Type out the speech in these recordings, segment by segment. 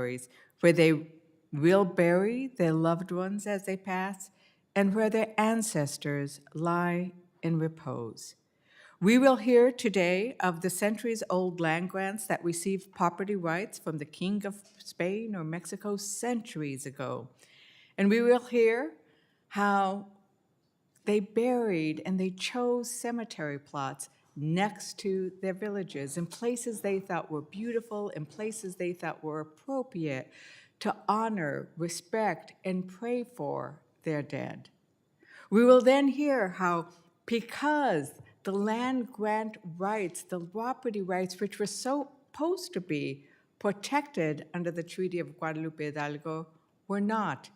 cemeteries where they will bury their loved ones as they pass and where their ancestors lie in repose. We will hear today of the centuries-old land grants that received property rights from the King of Spain or Mexico centuries ago. And we will hear how they buried and they chose cemetery plots next to their villages in places they thought were beautiful, in places they thought were appropriate to honor, respect, and pray for their dead. We will then hear how, because the land grant rights, the property rights, which were supposed to be protected under the Treaty of Guadalupe Hidalgo, were not.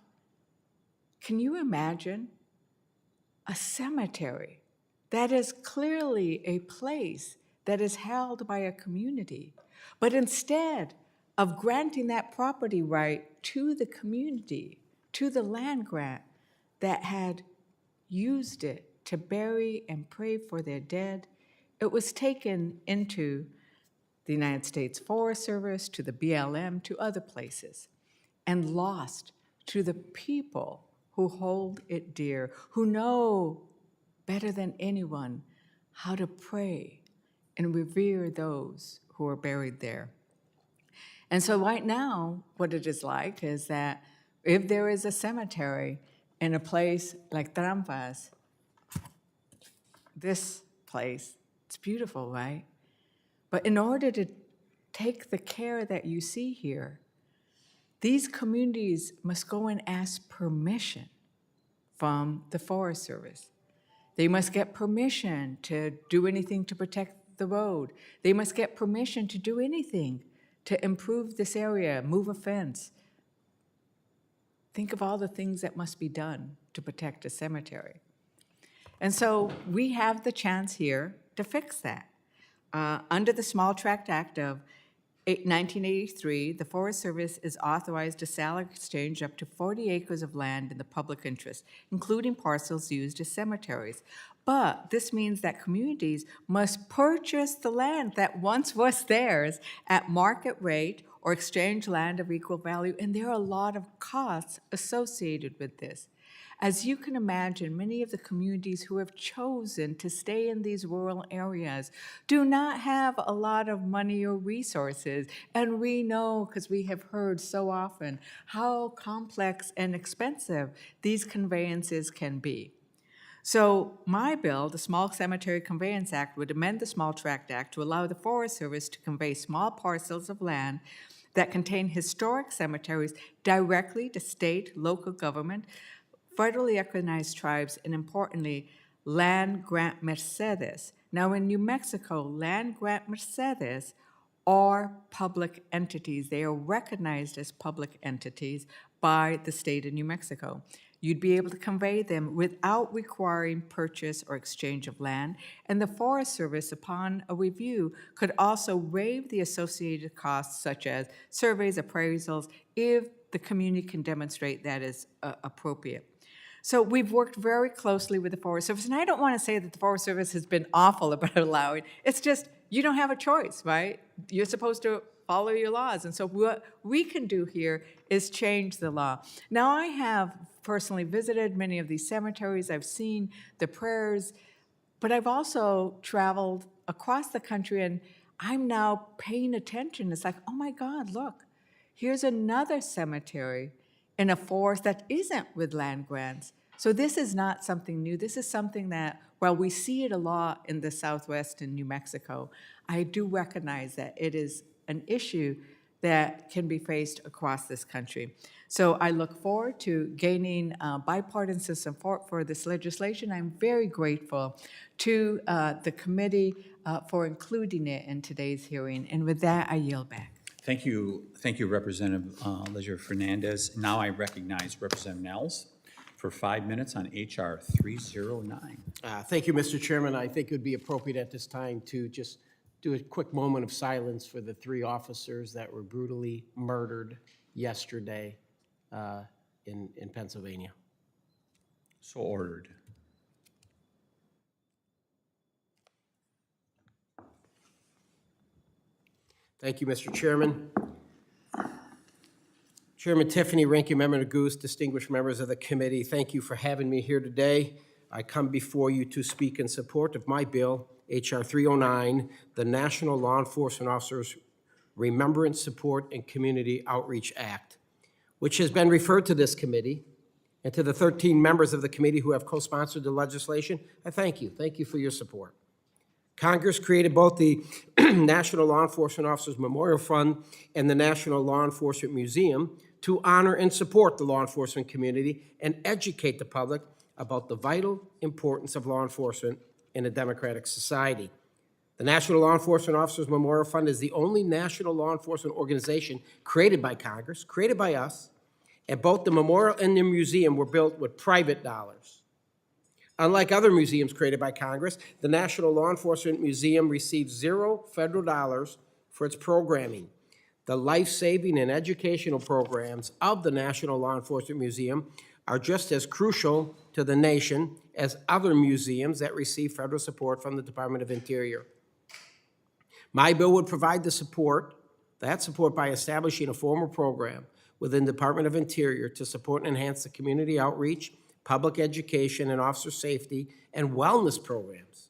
Can you imagine a cemetery that is clearly a place that is held by a community, but instead of granting that property right to the community, to the land grant that had used it to bury and pray for their dead, it was taken into the United States Forest Service, to the BLM, to other places, and lost to the people who hold it dear, who know better than anyone how to pray and revere those who are buried there. And so right now, what it is like is that if there is a cemetery in a place like Trampas, this place, it's beautiful, right? But in order to take the care that you see here, these communities must go and ask permission from the Forest Service. They must get permission to do anything to protect the road. They must get permission to do anything to improve this area, move a fence. Think of all the things that must be done to protect a cemetery. And so we have the chance here to fix that. Under the Small Tract Act of 1983, the Forest Service is authorized to sell or exchange up to 40 acres of land in the public interest, including parcels used as cemeteries. But this means that communities must purchase the land that once was theirs at market rate or exchange land of equal value, and there are a lot of costs associated with this. As you can imagine, many of the communities who have chosen to stay in these rural areas do not have a lot of money or resources. And we know, because we have heard so often, how complex and expensive these conveyances can be. So my bill, the Small Cemetery Conveyance Act, would amend the Small Tract Act to allow the Forest Service to convey small parcels of land that contain historic cemeteries directly to state, local government, federally recognized tribes, and importantly, land grant mercedes. Now in New Mexico, land grant mercedes are public entities. They are recognized as public entities by the state of New Mexico. You'd be able to convey them without requiring purchase or exchange of land, and the Forest Service, upon a review, could also waive the associated costs such as surveys, appraisals, if the community can demonstrate that is appropriate. So we've worked very closely with the Forest Service, and I don't want to say that the Forest Service has been awful about allowing. It's just, you don't have a choice, right? You're supposed to follow your laws, and so what we can do here is change the law. Now, I have personally visited many of these cemeteries. I've seen the prayers, but I've also traveled across the country, and I'm now paying attention. It's like, oh my God, look, here's another cemetery in a forest that isn't with land grants. So this is not something new. This is something that, while we see it a lot in the Southwest and New Mexico, I do recognize that it is an issue that can be faced across this country. So I look forward to gaining bipartisan support for this legislation. I'm very grateful to the committee for including it in today's hearing. And with that, I yield back. Thank you, Representative Leisure Fernandez. Now I recognize Representative Nehls for 5 minutes on H.R. 309. Thank you, Mr. Chairman. I think it would be appropriate at this time to just do a quick moment of silence for the 3 officers that were brutally murdered yesterday in Pennsylvania. So ordered. Thank you, Mr. Chairman. Chairman Tiffany, Ranking Member Goose, distinguished members of the committee, thank you for having me here today. I come before you to speak in support of my bill, H.R. 309, the National Law Enforcement Officers Remembrance, Support, and Community Outreach Act, which has been referred to this committee. And to the 13 members of the committee who have co-sponsored the legislation, I thank you. Thank you for your support. Congress created both the National Law Enforcement Officers Memorial Fund and the National Law Enforcement Museum to honor and support the law enforcement community and educate the public about the vital importance of law enforcement in a democratic society. The National Law Enforcement Officers Memorial Fund is the only national law enforcement organization created by Congress, created by us, and both the memorial and the museum were built with private dollars. Unlike other museums created by Congress, the National Law Enforcement Museum receives 0 federal dollars for its programming. The life-saving and educational programs of the National Law Enforcement Museum are just as crucial to the nation as other museums that receive federal support from the Department of Interior. My bill would provide that support by establishing a formal program within the Department of Interior to support and enhance the community outreach, public education, and officer safety and wellness programs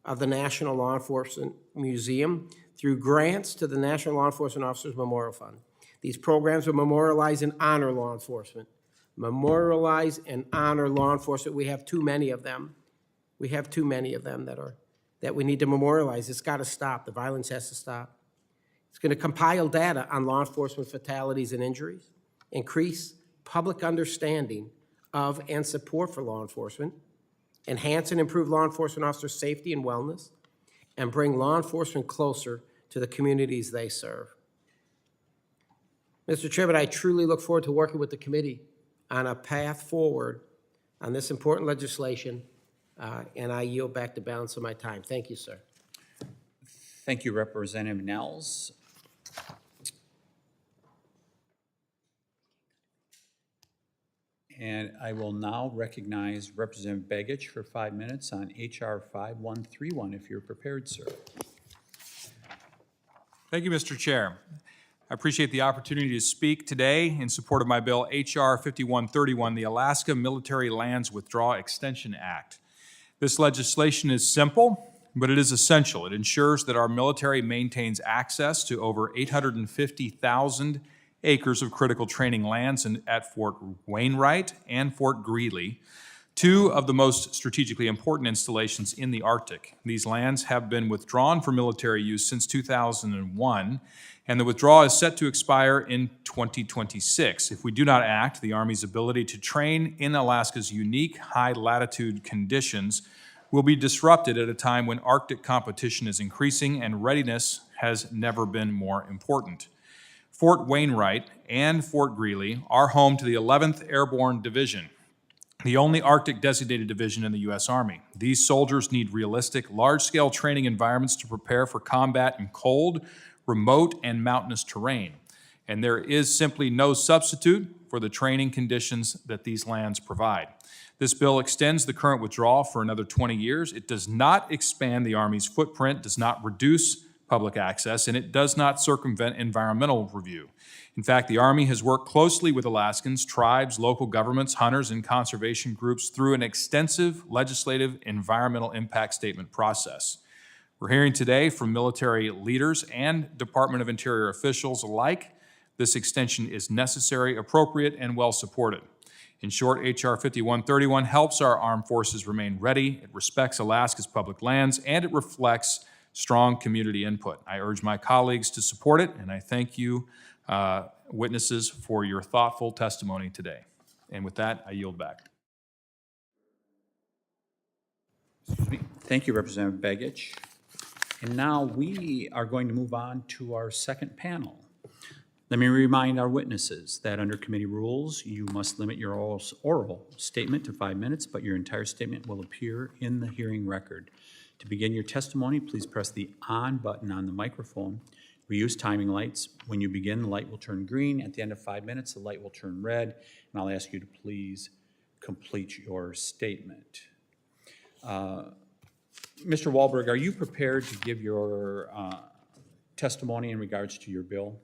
of the National Law Enforcement Museum through grants to the National Law Enforcement Officers Memorial Fund. These programs will memorialize and honor law enforcement. Memorialize and honor law enforcement. We have too many of them. We have too many of them that we need to memorialize. It's got to stop. The violence has to stop. It's going to compile data on law enforcement fatalities and injuries, increase public understanding of and support for law enforcement, enhance and improve law enforcement officer safety and wellness, and bring law enforcement closer to the communities they serve. Mr. Chairman, I truly look forward to working with the committee on a path forward on this important legislation, and I yield back the balance of my time. Thank you, sir. Thank you, Representative Nehls. And I will now recognize Representative Begich for 5 minutes on H.R. 5131, if you're prepared, sir. Thank you, Mr. Chair. I appreciate the opportunity to speak today in support of my bill, H.R. 5131, the Alaska Military Lands Withdrawal Extension Act. This legislation is simple, but it is essential. It ensures that our military maintains access to over 850,000 acres of critical training lands at Fort Wainwright and Fort Greely, 2 of the most strategically important installations in the Arctic. These lands have been withdrawn for military use since 2001, and the withdrawal is set to expire in 2026. If we do not act, the Army's ability to train in Alaska's unique high-latitude conditions will be disrupted at a time when Arctic competition is increasing and readiness has never been more important. Fort Wainwright and Fort Greely are home to the 11th Airborne Division, the only Arctic designated division in the U.S. Army. These soldiers need realistic, large-scale training environments to prepare for combat in cold, remote, and mountainous terrain. And there is simply no substitute for the training conditions that these lands provide. This bill extends the current withdrawal for another 20 years. It does not expand the Army's footprint, does not reduce public access, and it does not circumvent environmental review. In fact, the Army has worked closely with Alaskans, tribes, local governments, hunters, and conservation groups through an extensive legislative environmental impact statement process. We're hearing today from military leaders and Department of Interior officials alike, this extension is necessary, appropriate, and well supported. In short, H.R. 5131 helps our armed forces remain ready, it respects Alaska's public lands, and it reflects strong community input. I urge my colleagues to support it, and I thank you, witnesses, for your thoughtful testimony today. And with that, I yield back. Thank you, Representative Begich. And now we are going to move on to our second panel. Let me remind our witnesses that under committee rules, you must limit your oral statement to 5 minutes, but your entire statement will appear in the hearing record. To begin your testimony, please press the on button on the microphone. We use timing lights. When you begin, the light will turn green. At the end of 5 minutes, the light will turn red, and I'll ask you to please complete your statement. Mr. Walberg, are you prepared to give your testimony in regards to your bill?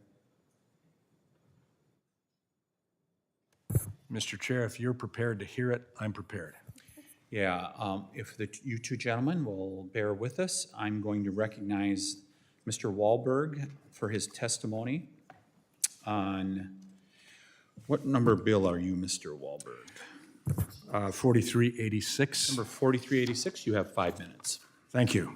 Mr. Chair, if you're prepared to hear it, I'm prepared. Yeah, if you two gentlemen will bear with us, I'm going to recognize Mr. Walberg for his testimony on, what number bill are you, Mr. Walberg? 4386. Number 4386, you have 5 minutes. Thank you.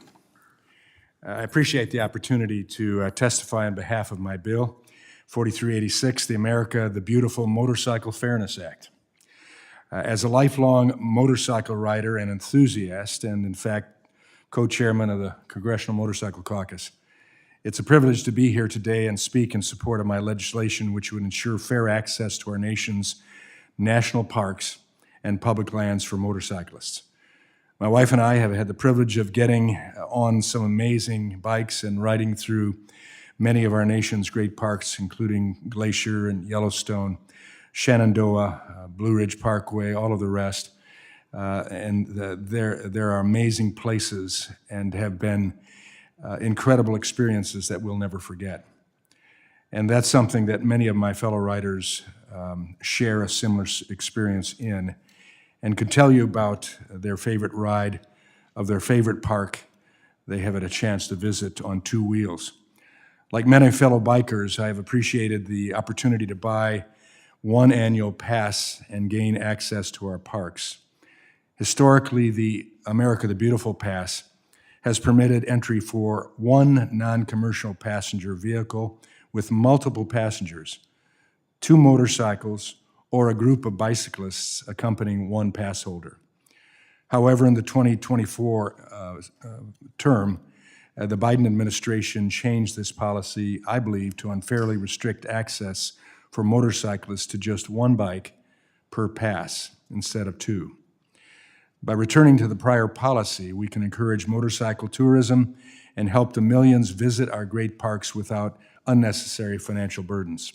I appreciate the opportunity to testify on behalf of my bill, 4386, the Beautiful Motorcycle Fairness Act. As a lifelong motorcycle rider and enthusiast, and in fact, co-chairman of the Congressional Motorcycle Caucus, it's a privilege to be here today and speak in support of my legislation which would ensure fair access to our nation's national parks and public lands for motorcyclists. My wife and I have had the privilege of getting on some amazing bikes and riding through many of our nation's great parks, including Glacier and Yellowstone, Shenandoah, Blue Ridge Parkway, all of the rest. There are amazing places and have been incredible experiences that we'll never forget. And that's something that many of my fellow riders share a similar experience in, and could tell you about their favorite ride of their favorite park they have had a chance to visit on two wheels. Like many fellow bikers, I have appreciated the opportunity to buy one annual pass and gain access to our parks. Historically, the America the Beautiful Pass has permitted entry for one non-commercial passenger vehicle with multiple passengers, 2 motorcycles, or a group of bicyclists accompanying one pass holder. However, in the 2024 term, the Biden administration changed this policy, I believe, to unfairly restrict access for motorcyclists to just one bike per pass instead of 2. By returning to the prior policy, we can encourage motorcycle tourism and help the millions visit our great parks without unnecessary financial burdens.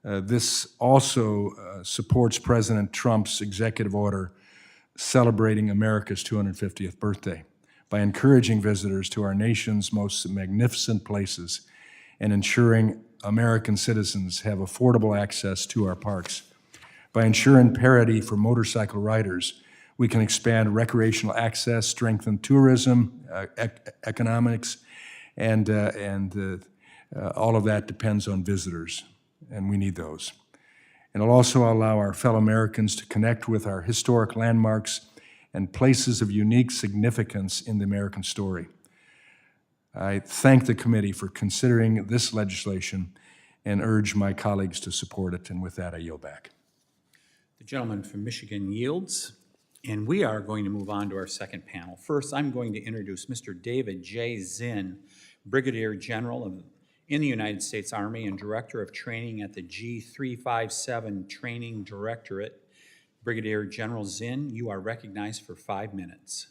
This also supports President Trump's executive order celebrating America's 250th birthday by encouraging visitors to our nation's most magnificent places and ensuring American citizens have affordable access to our parks. By ensuring parity for motorcycle riders, we can expand recreational access, strengthen tourism, economics, and all of that depends on visitors, and we need those. And it'll also allow our fellow Americans to connect with our historic landmarks and places of unique significance in the American story. I thank the committee for considering this legislation and urge my colleagues to support it. And with that, I yield back. The gentleman from Michigan yields, and we are going to move on to our second panel. First, I'm going to introduce Mr. David J. Zinn, Brigadier General in the United States Army and Director of Training at the G357 Training Directorate. Brigadier General Zinn, you are recognized for 5 minutes.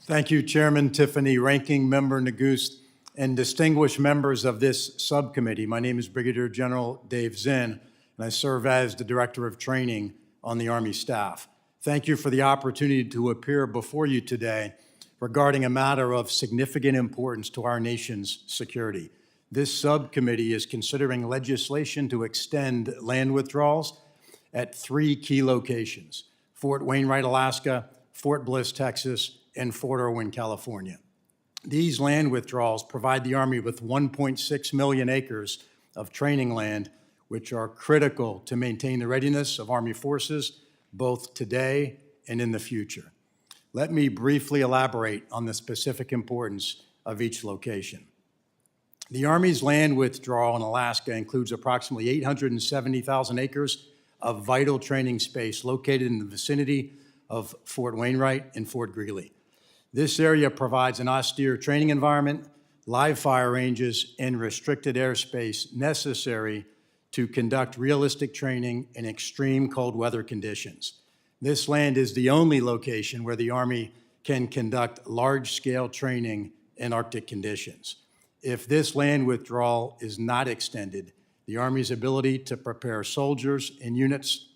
Thank you, Chairman Tiffany, Ranking Member Negust, and distinguished members of this subcommittee. My name is Brigadier General Dave Zinn, and I serve as the Director of Training on the Army staff. Thank you for the opportunity to appear before you today regarding a matter of significant importance to our nation's security. This subcommittee is considering legislation to extend land withdrawals at 3 key locations: Fort Wainwright, Alaska, Fort Bliss, Texas, and Fort Irwin, California. These land withdrawals provide the Army with 1.6 million acres of training land, which are critical to maintain the readiness of Army forces, both today and in the future. Let me briefly elaborate on the specific importance of each location. The Army's land withdrawal in Alaska includes approximately 870,000 acres of vital training space located in the vicinity of Fort Wainwright and Fort Greely. This area provides an austere training environment, live fire ranges, and restricted airspace necessary to conduct realistic training in extreme cold weather conditions. This land is the only location where the Army can conduct large-scale training in Arctic conditions. If this land withdrawal is not extended, the Army's ability to prepare soldiers and units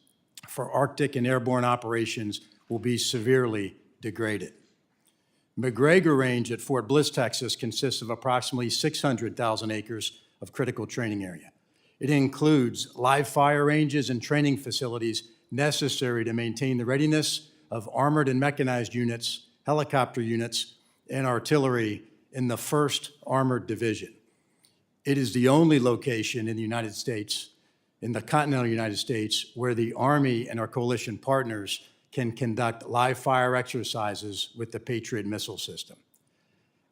for Arctic and airborne operations will be severely degraded. McGregor Range at Fort Bliss, Texas consists of approximately 600,000 acres of critical training area. It includes live fire ranges and training facilities necessary to maintain the readiness of armored and mechanized units, helicopter units, and artillery in the 1st Armored Division. It is the only location in the United States, in the continental United States, where the Army and our coalition partners can conduct live fire exercises with the Patriot missile system.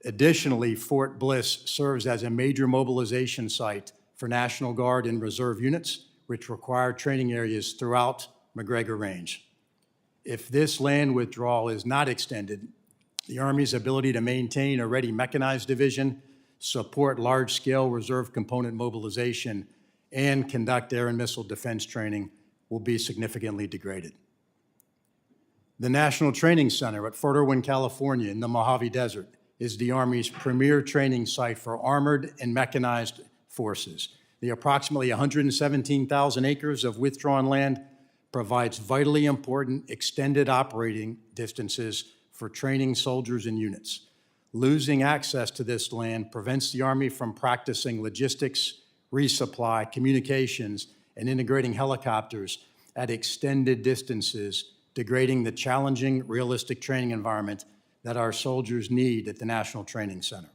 Additionally, Fort Bliss serves as a major mobilization site for National Guard and Reserve units, which require training areas throughout McGregor Range. If this land withdrawal is not extended, the Army's ability to maintain a ready mechanized division, support large-scale reserve component mobilization, and conduct air and missile defense training will be significantly degraded. The National Training Center at Fort Irwin, California, in the Mojave Desert, is the Army's premier training site for armored and mechanized forces. The approximately 117,000 acres of withdrawn land provides vitally important extended operating distances for training soldiers and units. Losing access to this land prevents the Army from practicing logistics, resupply, communications, and integrating helicopters at extended distances, degrading the challenging, realistic training environment that our soldiers need at the National Training Center.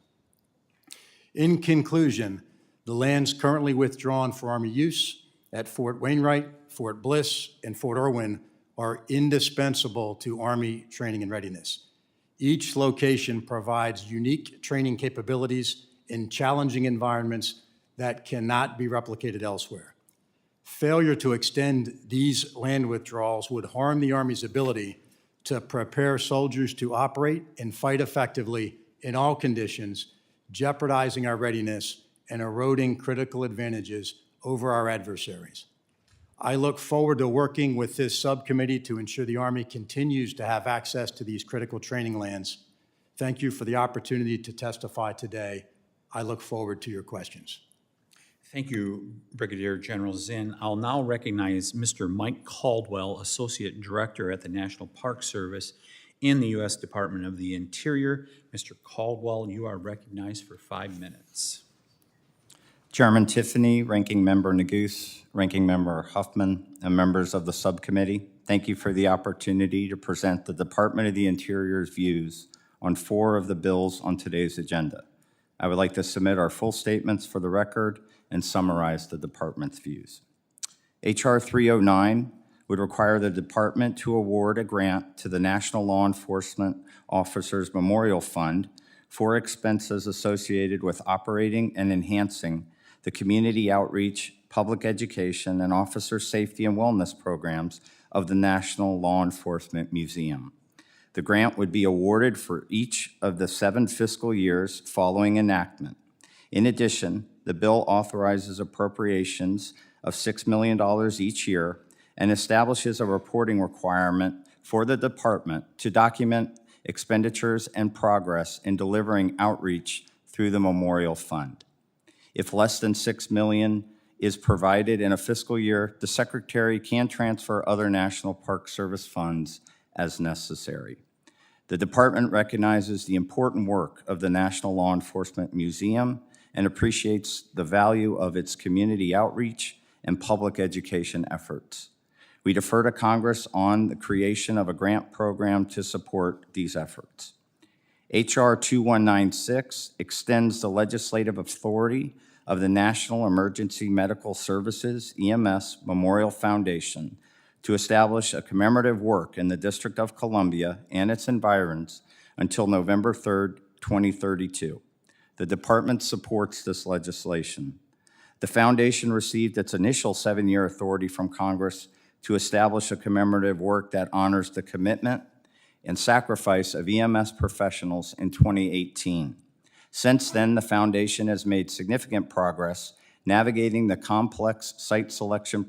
In conclusion, the lands currently withdrawn for Army use at Fort Wainwright, Fort Bliss, and Fort Irwin are indispensable to Army training and readiness. Each location provides unique training capabilities in challenging environments that cannot be replicated elsewhere. Failure to extend these land withdrawals would harm the Army's ability to prepare soldiers to operate and fight effectively in all conditions, jeopardizing our readiness and eroding critical advantages over our adversaries. I look forward to working with this subcommittee to ensure the Army continues to have access to these critical training lands. Thank you for the opportunity to testify today. I look forward to your questions. Thank you, Brigadier General Zinn. I'll now recognize Mr. Mike Caldwell, Associate Director at the National Park Service in the U.S. Department of the Interior. Mr. Caldwell, you are recognized for 5 minutes. Chairman Tiffany, Ranking Member Neguse, Ranking Member Huffman, and members of the subcommittee, thank you for the opportunity to present the Department of the Interior's views on 4 of the bills on today's agenda. I would like to submit our full statements for the record and summarize the department's views. H.R. 309 would require the department to award a grant to the National Law Enforcement Officers Memorial Fund for expenses associated with operating and enhancing the community outreach, public education, and officer safety and wellness programs of the National Law Enforcement Museum. The grant would be awarded for each of the 7 fiscal years following enactment. In addition, the bill authorizes appropriations of $6 million each year and establishes a reporting requirement for the department to document expenditures and progress in delivering outreach through the Memorial Fund. If less than $6 million is provided in a fiscal year, the Secretary can transfer other National Park Service funds as necessary. The department recognizes the important work of the National Law Enforcement Museum and appreciates the value of its community outreach and public education efforts. We defer to Congress on the creation of a grant program to support these efforts. H.R. 2196 extends the legislative authority of the National Emergency Medical Services, EMS, Memorial Foundation to establish a commemorative work in the District of Columbia and its environs until November 3rd, 2032. The department supports this legislation. The foundation received its initial 7-year authority from Congress to establish a commemorative work that honors the commitment and sacrifice of EMS professionals in 2018. Since then, the foundation has made significant progress navigating the complex site selection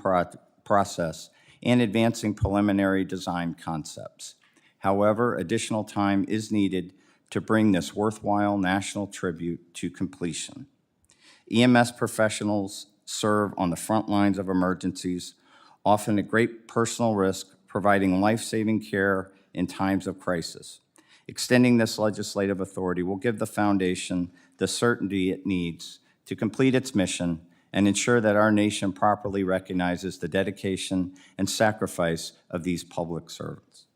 process and advancing preliminary design concepts. However, additional time is needed to bring this worthwhile national tribute to completion. EMS professionals serve on the front lines of emergencies, often at great personal risk, providing life-saving care in times of crisis. Extending this legislative authority will give the foundation the certainty it needs to complete its mission and ensure that our nation properly recognizes the dedication and sacrifice of these public servants.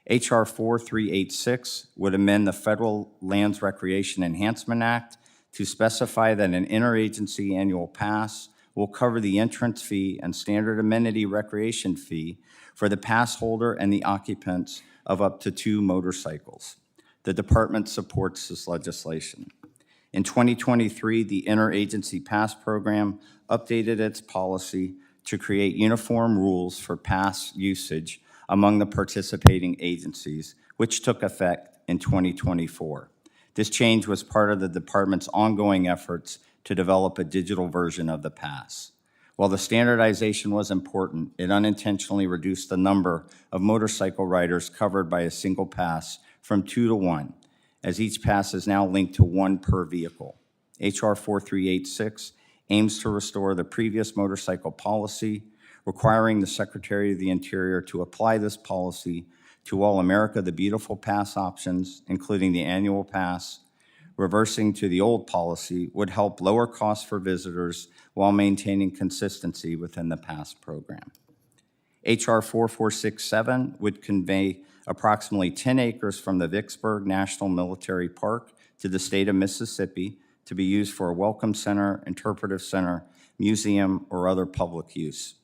H.R. 4386 would amend the Federal Lands Recreation Enhancement Act to specify that an interagency annual pass will cover the entrance fee and standard amenity recreation fee for the pass holder and the occupants of up to 2 motorcycles. The department supports this legislation. In 2023, the Interagency Pass Program updated its policy to create uniform rules for pass usage among the participating agencies, which took effect in 2024. This change was part of the department's ongoing efforts to develop a digital version of the pass. While the standardization was important, it unintentionally reduced the number of motorcycle riders covered by a single pass from 2 to 1, as each pass is now linked to 1 per vehicle. H.R. 4386 aims to restore the previous motorcycle policy, requiring the Secretary of the Interior to apply this policy to all America the Beautiful Pass options, including the annual pass. Reversing to the old policy would help lower costs for visitors while maintaining consistency within the pass program. H.R. 4467 would convey approximately 10 acres from the Vicksburg National Military Park to the state of Mississippi to be used for a welcome center, interpretive center, museum, or other public use.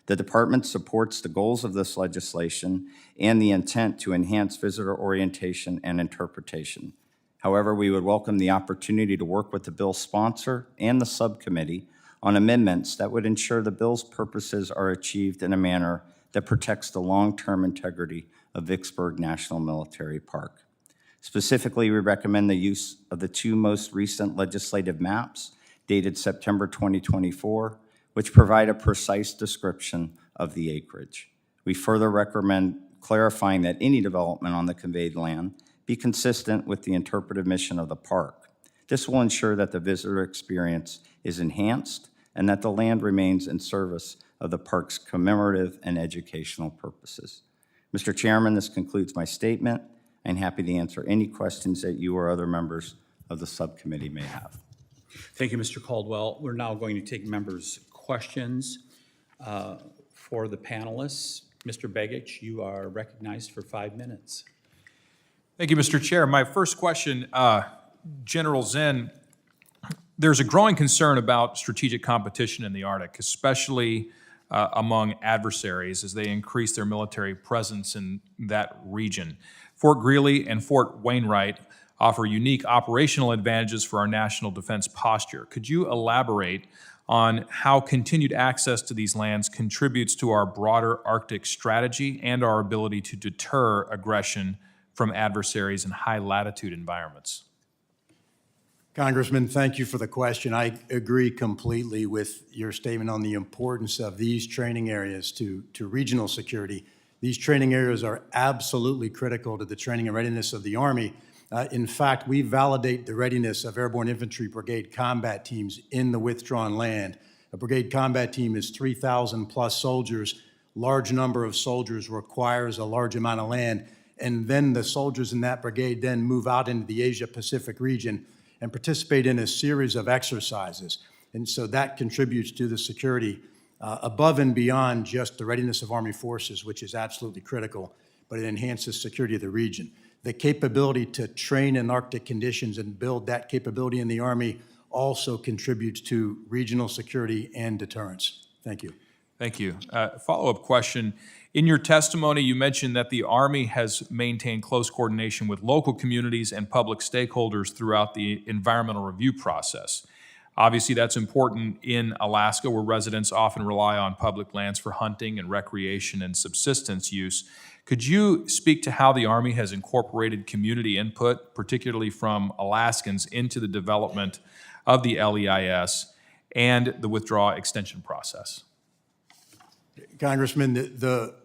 The department supports the goals of this legislation and the intent to enhance visitor orientation and interpretation. However, we would welcome the opportunity to work with the bill's sponsor and the subcommittee on amendments that would ensure the bill's purposes are achieved in a manner that protects the long-term integrity of Vicksburg National Military Park. Specifically, we recommend the use of the 2 most recent legislative maps dated September 2024, which provide a precise description of the acreage. We further recommend clarifying that any development on the conveyed land be consistent with the interpretive mission of the park. This will ensure that the visitor experience is enhanced and that the land remains in service of the park's commemorative and educational purposes. Mr. Chairman, this concludes my statement. I'm happy to answer any questions that you or other members of the subcommittee may have. Thank you, Mr. Caldwell. We're now going to take members' questions for the panelists. Mr. Begich, you are recognized for 5 minutes. Thank you, Mr. Chair. My first question, General Zinn, there's a growing concern about strategic competition in the Arctic, especially among adversaries as they increase their military presence in that region. Fort Greely and Fort Wainwright offer unique operational advantages for our national defense posture. Could you elaborate on how continued access to these lands contributes to our broader Arctic strategy and our ability to deter aggression from adversaries in high-latitude environments? Congressman, thank you for the question. I agree completely with your statement on the importance of these training areas to regional security. These training areas are absolutely critical to the training and readiness of the Army. In fact, we validate the readiness of Airborne Infantry Brigade combat teams in the withdrawn land. A brigade combat team is 3,000 plus soldiers. Large number of soldiers requires a large amount of land. And then the soldiers in that brigade then move out into the Asia-Pacific region and participate in a series of exercises. And so that contributes to the security above and beyond just the readiness of Army forces, which is absolutely critical, but it enhances security of the region. The capability to train in Arctic conditions and build that capability in the Army also contributes to regional security and deterrence. Thank you. Thank you. Follow-up question. In your testimony, you mentioned that the Army has maintained close coordination with local communities and public stakeholders throughout the environmental review process. Obviously, that's important in Alaska, where residents often rely on public lands for hunting and recreation and subsistence use. Could you speak to how the Army has incorporated community input, particularly from Alaskans, into the development of the LEIS and the withdrawal extension process? Congressman, the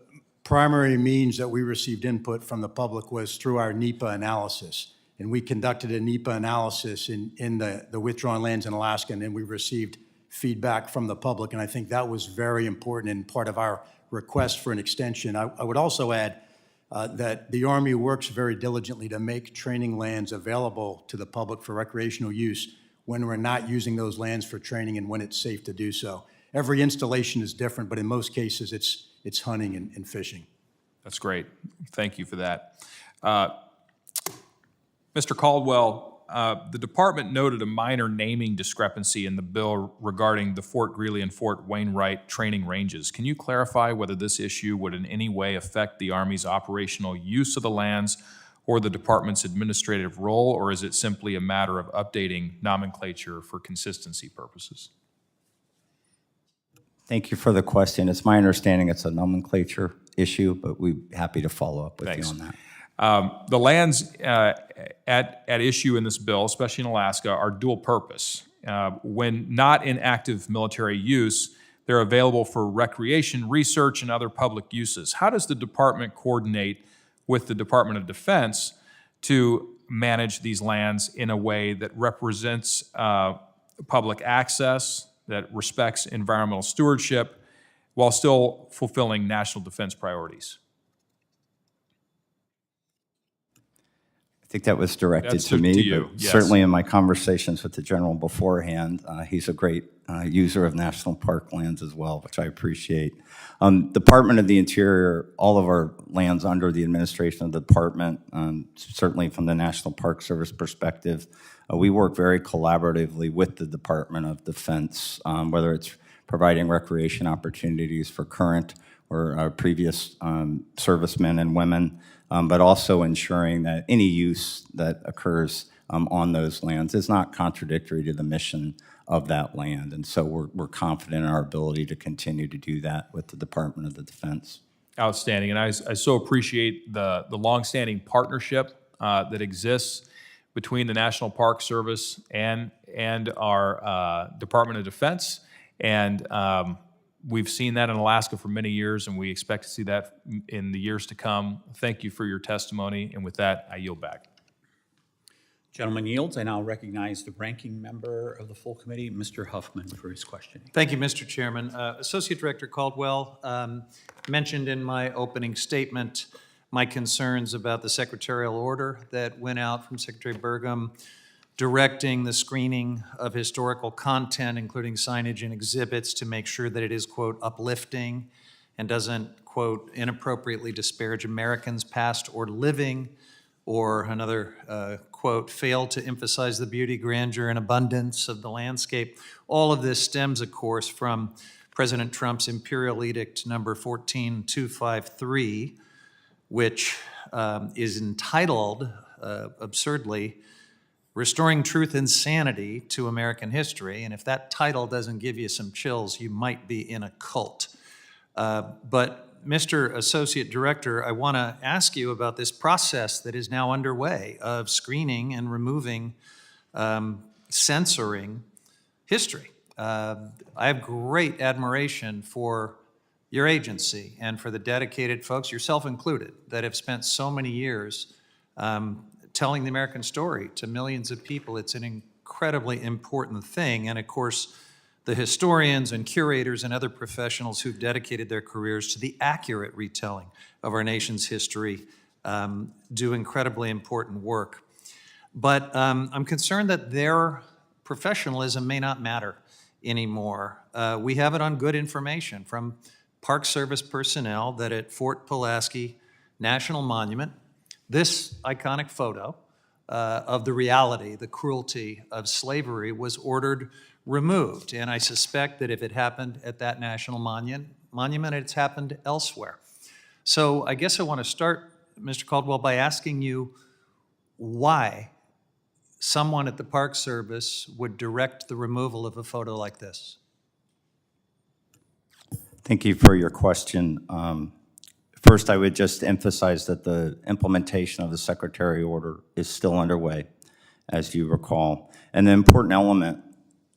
primary means that we received input from the public was through our NEPA analysis. And we conducted a NEPA analysis in the withdrawn lands in Alaska, and then we received feedback from the public. And I think that was very important and part of our request for an extension. I would also add that the Army works very diligently to make training lands available to the public for recreational use when we're not using those lands for training and when it's safe to do so. Every installation is different, but in most cases, it's hunting and fishing. That's great. Thank you for that. Mr. Caldwell, the department noted a minor naming discrepancy in the bill regarding the Fort Greely and Fort Wainwright training ranges. Can you clarify whether this issue would in any way affect the Army's operational use of the lands or the department's administrative role, or is it simply a matter of updating nomenclature for consistency purposes? Thank you for the question. It's my understanding it's a nomenclature issue, but we'd be happy to follow up with you on that. The lands at issue in this bill, especially in Alaska, are dual purpose. When not in active military use, they're available for recreation, research, and other public uses. How does the department coordinate with the Department of Defense to manage these lands in a way that represents public access, that respects environmental stewardship, while still fulfilling national defense priorities? I think that was directed That's to me. to you, but yes. Certainly in my conversations with the general beforehand, he's a great user of national park lands as well, which I appreciate. Department of the Interior, all of our lands under the administration of the department, certainly from the National Park Service perspective, we work very collaboratively with the Department of Defense, whether it's providing recreation opportunities for current or previous servicemen and women, but also ensuring that any use that occurs on those lands is not contradictory to the mission of that land. And so we're confident in our ability to continue to do that with the Department of the Defense. Outstanding, and I so appreciate the longstanding partnership that exists between the National Park Service and our Department of Defense. And we've seen that in Alaska for many years, and we expect to see that in the years to come. Thank you for your testimony, and with that, I yield back. Gentleman yields. I now recognize the ranking member of the full committee, Mr. Huffman, for his questioning. Thank you, Mr. Chairman. Associate Director Caldwell, mentioned in my opening statement my concerns about the secretarial order that went out from Secretary Burgum directing the screening of historical content, including signage and exhibits, to make sure that it is, quote, uplifting and doesn't, quote, inappropriately disparage Americans past or living, or another quote, fail to emphasize the beauty, grandeur, and abundance of the landscape. All of this stems, of course, from President Trump's Imperial Edict number 14253, which is entitled, absurdly, Restoring Truth and Sanity to American History. And if that title doesn't give you some chills, you might be in a cult. But Mr. Associate Director, I want to ask you about this process that is now underway of screening and removing, censoring history. I have great admiration for your agency and for the dedicated folks, yourself included, that have spent so many years telling the American story to millions of people. It's an incredibly important thing. And of course, the historians and curators and other professionals who've dedicated their careers to the accurate retelling of our nation's history do incredibly important work. But I'm concerned that their professionalism may not matter anymore. We have it on good information from Park Service personnel that at Fort Pulaski National Monument, this iconic photo of the reality, the cruelty of slavery was ordered removed. And I suspect that if it happened at that national monument, it's happened elsewhere. So I guess I want to start, Mr. Caldwell, by asking you why someone at the Park Service would direct the removal of a photo like this. Thank you for your question. First, I would just emphasize that the implementation of the Secretary order is still underway, as you recall. And the important element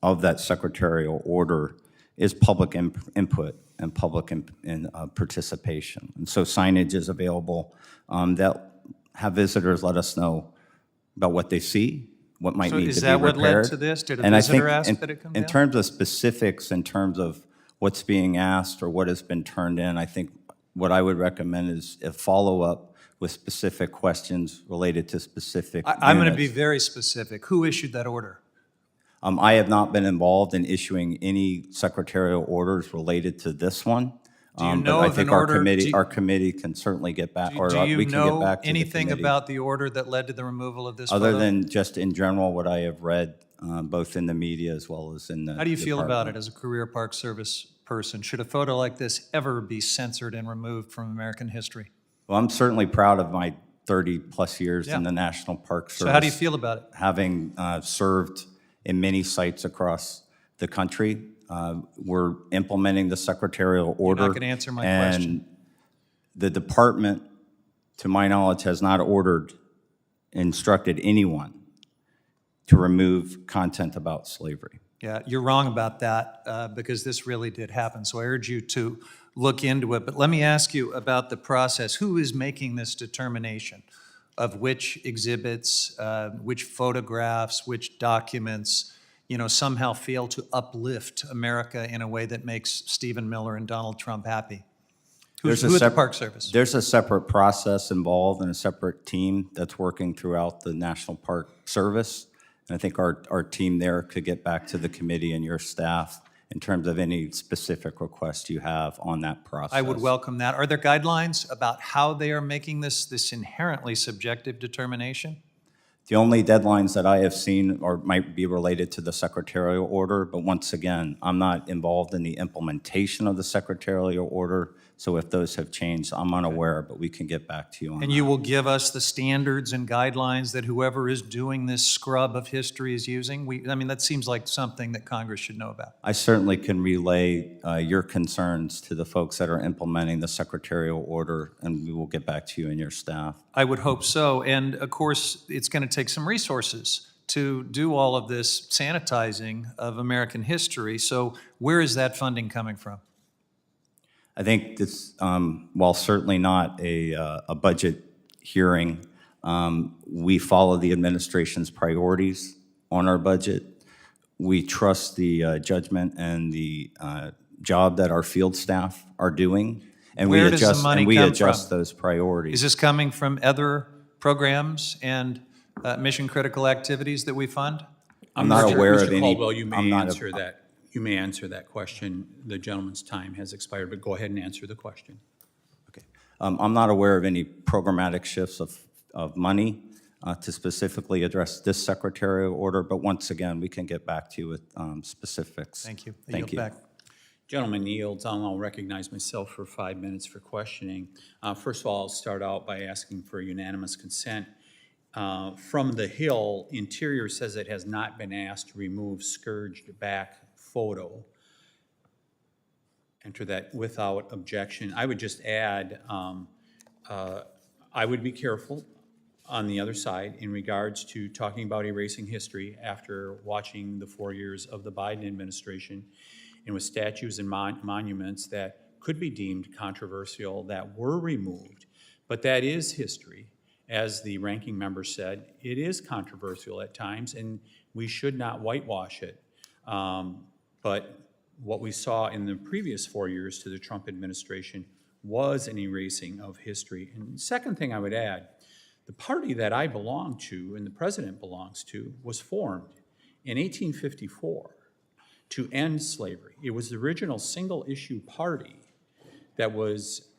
of that secretarial order is public input and public participation. And so signage is available that have visitors let us know about what they see, what might So need is to be that what repaired. led to this? Did a And I visitor think ask that it come in down? terms of specifics, in terms of what's being asked or what has been turned in, I think what I would recommend is a follow-up with specific questions related to specific I'm going to be units. very specific. Who issued that order? I have not been involved in issuing any secretarial orders related to this one. Do you But know I of an think our order- committee, do- our committee can certainly get back, or Do we you can get know back to the anything committee. about the order that led to the removal of this photo? Other than just in general, what I have read, both in the media as well as in the How do you feel about department. it as a career Park Service person? Should a photo like this ever be censored and removed from American history? Well, I'm certainly proud of my 30-plus years Yeah. in the National Park Service. So how do you feel about it? Having served in many sites across the country, we're implementing the secretarial order. not gonna answer my question. And the department, to my knowledge, has not instructed anyone to remove content about slavery. Yeah, you're wrong about that because this really did happen. So I urge you to look into it. But let me ask you about the process. Who is making this determination of which exhibits, which photographs, which documents, somehow fail to uplift America in a way that makes Stephen Miller and Donald Trump happy? Who at the Park Service? There's a separate process involved and a separate team that's working throughout the National Park Service. And I think our team there could get back to the committee and your staff in terms of any specific requests you have on that process. I would welcome that. Are there guidelines about how they are making this inherently subjective determination? The only deadlines that I have seen might be related to the secretarial order, but once again, I'm not involved in the implementation of the secretarial order, so if those have changed, I'm unaware, but we can get back to you on that. And you will give us the standards and guidelines that whoever is doing this scrub of history is using? That seems like something that Congress should know about. I certainly can relay your concerns to the folks that are implementing the secretarial order, and we will get back to you and your staff. I would hope so. And of course, it's going to take some resources to do all of this sanitizing of American history. So where is that funding coming from? I think this, while certainly not a budget hearing, we follow the administration's priorities on our budget. We trust the judgment and the job that our field staff are doing, and Where does the money come adjust from? those priorities. Is this coming from other programs and mission-critical activities that we fund? I'm not aware of Mr. any. Caldwell, you I'm may not answer that. You may answer that question. The gentleman's time has expired, but go ahead and answer the question. Okay. I'm not aware of any programmatic shifts of money to specifically address this secretarial order, but once again, we can get back to you with specifics. Thank you. I Thank yield you. back. Gentleman yields. I'll recognize myself for 5 minutes for questioning. First of all, I'll start out by asking for unanimous consent. From the Hill, Interior says it has not been asked to remove scourged back photo. Enter that without objection. I would just add, I would be careful on the other side in regards to talking about erasing history after watching the 4 years of the Biden administration, and with statues and monuments that could be deemed controversial that were removed. But that is history. As the ranking member said, it is controversial at times, and we should not whitewash it. But what we saw in the previous 4 years to the Trump administration was an erasing of history. And the second thing I would add, the party that I belong to and the president belongs to was formed in 1854 to end slavery. It was the original single-issue party that was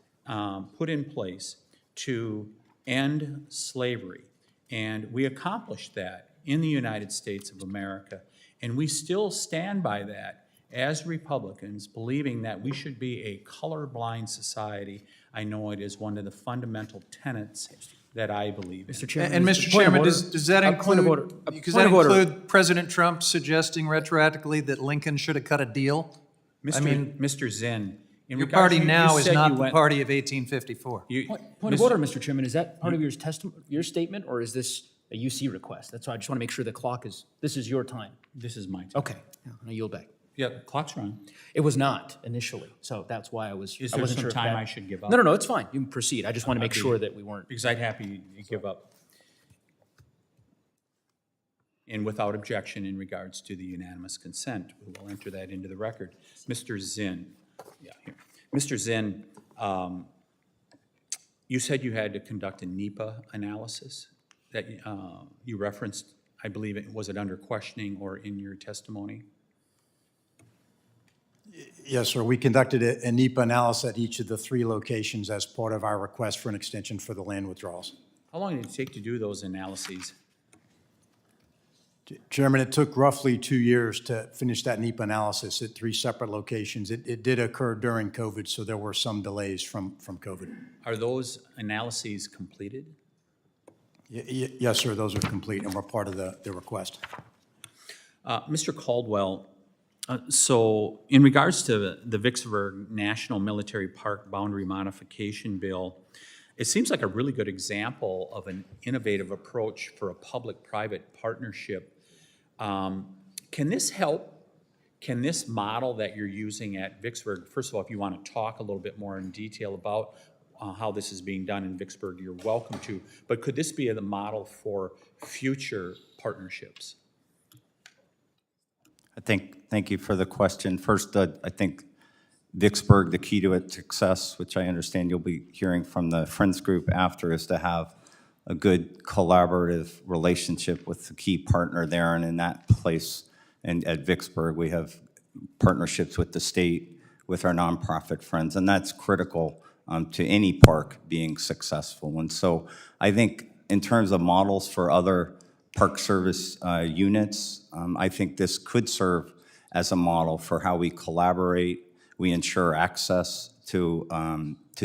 put in place to end slavery. And we accomplished that in the United States of America. And we still stand by that as Republicans, believing that we should be a colorblind society. I know it is one of the fundamental tenets that I believe in. Mr. Chairman. And Mr. Chairman, does that Point of order. include, does Point that of order. include President Trump suggesting retroactively that Lincoln should have cut a deal? Mr. Zinn, in Your regards- party you now is said not you the went- party of 1854. Point of order, Mr. Chairman. Is that part of your statement, or is this a UC request? That's why I just want to make sure the clock is, this is your time. This is my time. Okay, I yield back. Yeah, the clock's running. It was not initially, so that's why I Is wasn't there sure some if time that- I should give up? No, it's fine. You can proceed. I just want to make sure that we weren't. Because I'd happy to give up. And without objection in regards to the unanimous consent, we will enter that into the record. Mr. Zinn, here. Mr. Zinn, you said you had to conduct a NEPA analysis that you referenced, I believe was it under questioning or in your testimony? Yes, sir. We conducted a NEPA analysis at each of the 3 locations as part of our request for an extension for the land withdrawals. How long did it take to do those analyses? Chairman, it took roughly 2 years to finish that NEPA analysis at 3 separate locations. It did occur during COVID, so there were some delays from COVID. Are those analyses completed? Yes, sir, those are complete and were part of the request. Mr. Caldwell, so in regards to the Vicksburg National Military Park Boundary Modification Bill, it seems like a really good example of an innovative approach for a public-private partnership. Can this help? Can this model that you're using at Vicksburg, first of all, if you want to talk a little bit more in detail about how this is being done in Vicksburg, you're welcome to, but could this be the model for future partnerships? Thank you for the question. First, I think Vicksburg, the key to its success, which I understand you'll be hearing from the Friends Group after, is to have a good collaborative relationship with the key partner there. And in that place, and at Vicksburg, we have partnerships with the state, with our nonprofit friends, and that's critical to any park being successful. And so I think in terms of models for other Park Service units, I think this could serve as a model for how we collaborate, we ensure access to